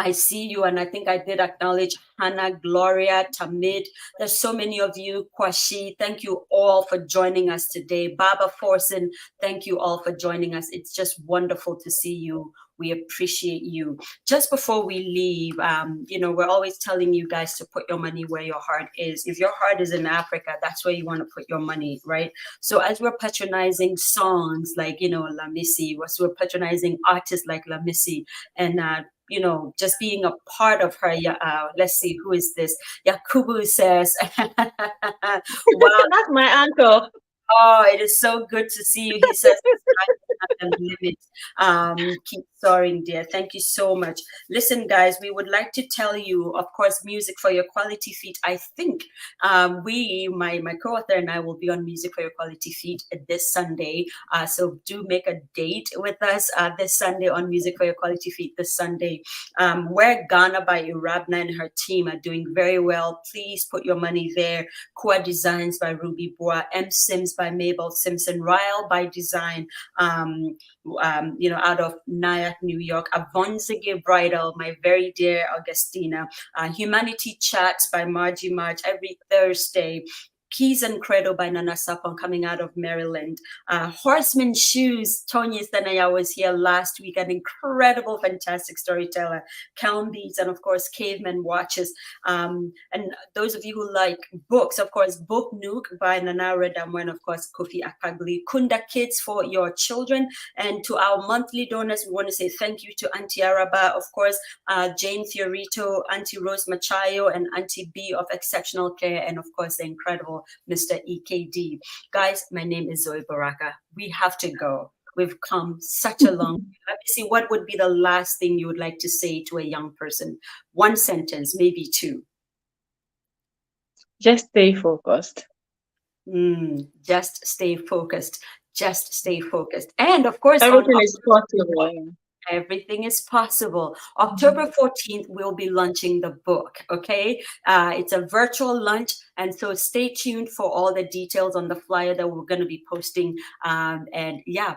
I see you, and I think I did acknowledge Hannah, Gloria, Tamid. There's so many of you. Kwashi, thank you all for joining us today. Baba Forsen, thank you all for joining us. It's just wonderful to see you. We appreciate you. Just before we leave, we're always telling you guys to put your money where your heart is. If your heart is in Africa, that's where you want to put your money, right? So as we're patronizing songs like, Lamisi, as we're patronizing artists like Lamisi, and just being a part of her. Let's see, who is this? Yakubu says, wow. That's my uncle. Oh, it is so good to see you. He says, limit. Keep soaring, dear. Thank you so much. Listen, guys, we would like to tell you, of course, Music for Your Quality Feet. I think my co-author and I will be on Music for Your Quality Feet this Sunday. So do make a date with us this Sunday on Music for Your Quality Feet this Sunday. Where Ghana by Irabna and her team are doing very well. Please put your money there. Kua Designs by Ruby Boa, M. Sims by Mabel Simpson, Ryle by Design, out of Nyack, New York, Avonzige Bridal, my very dear Augustina, Humanity Chats by Margie March every Thursday, Keys and Credo by Nana Sapon coming out of Maryland. Horseman Shoes, Tonya Stanaya was here last week, an incredible, fantastic storyteller. Count Beats, and of course, Caveman Watches. And those of you who like books, of course, Book Nook by Nana Redamwe, and of course, Kofi Akpagli. Kunda Kids for your children. And to our monthly donors, we want to say thank you to Auntie Araba, of course, Jane Fiorito, Auntie Rose Machayo, and Auntie B of Exceptional Care, and of course, the incredible Mr. EKD. Guys, my name is Zoe Baraka. We have to go. We've come such a long way. Let me see, what would be the last thing you would like to say to a young person? One sentence, maybe two. Just stay focused. Just stay focused. Just stay focused. And of course, everything is possible. Everything is possible. October 14th, we'll be launching the book, okay? It's a virtual launch, and so stay tuned for all the details on the flyer that we're going to be posting. And yeah,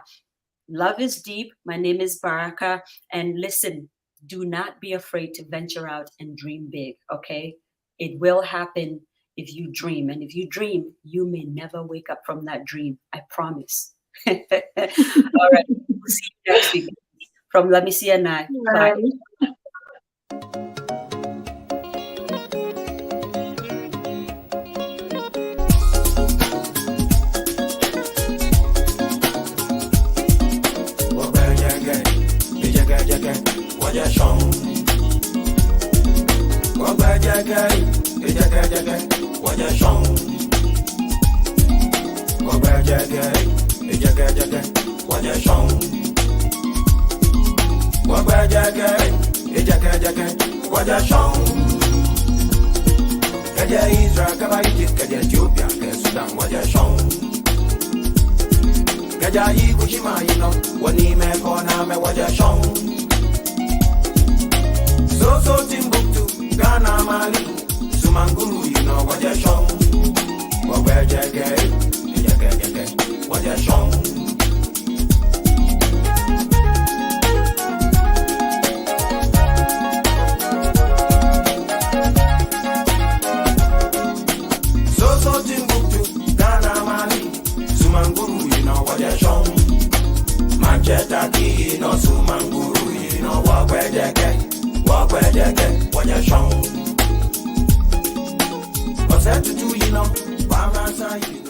love is deep. My name is Baraka. And listen, do not be afraid to venture out and dream big, okay? It will happen if you dream. And if you dream, you may never wake up from that dream. I promise. All right. We'll see you next week. From Lamisi and I. Bye. Kaja Israel, Kaja Egypt, Kaja Ethiopia, Kaja Sudan, Waja Shong. Kaja Ikushima, Wani me kona me Waja Shong. So Timbuktu, Ghana, Mali, Sumanguru, Waja Shong. Waja Jagay, Waja Shong. know what you're shown. Manchester key, no sumanguru, you know walk where they get, what you're shown. What's that to do, you know, Barbara,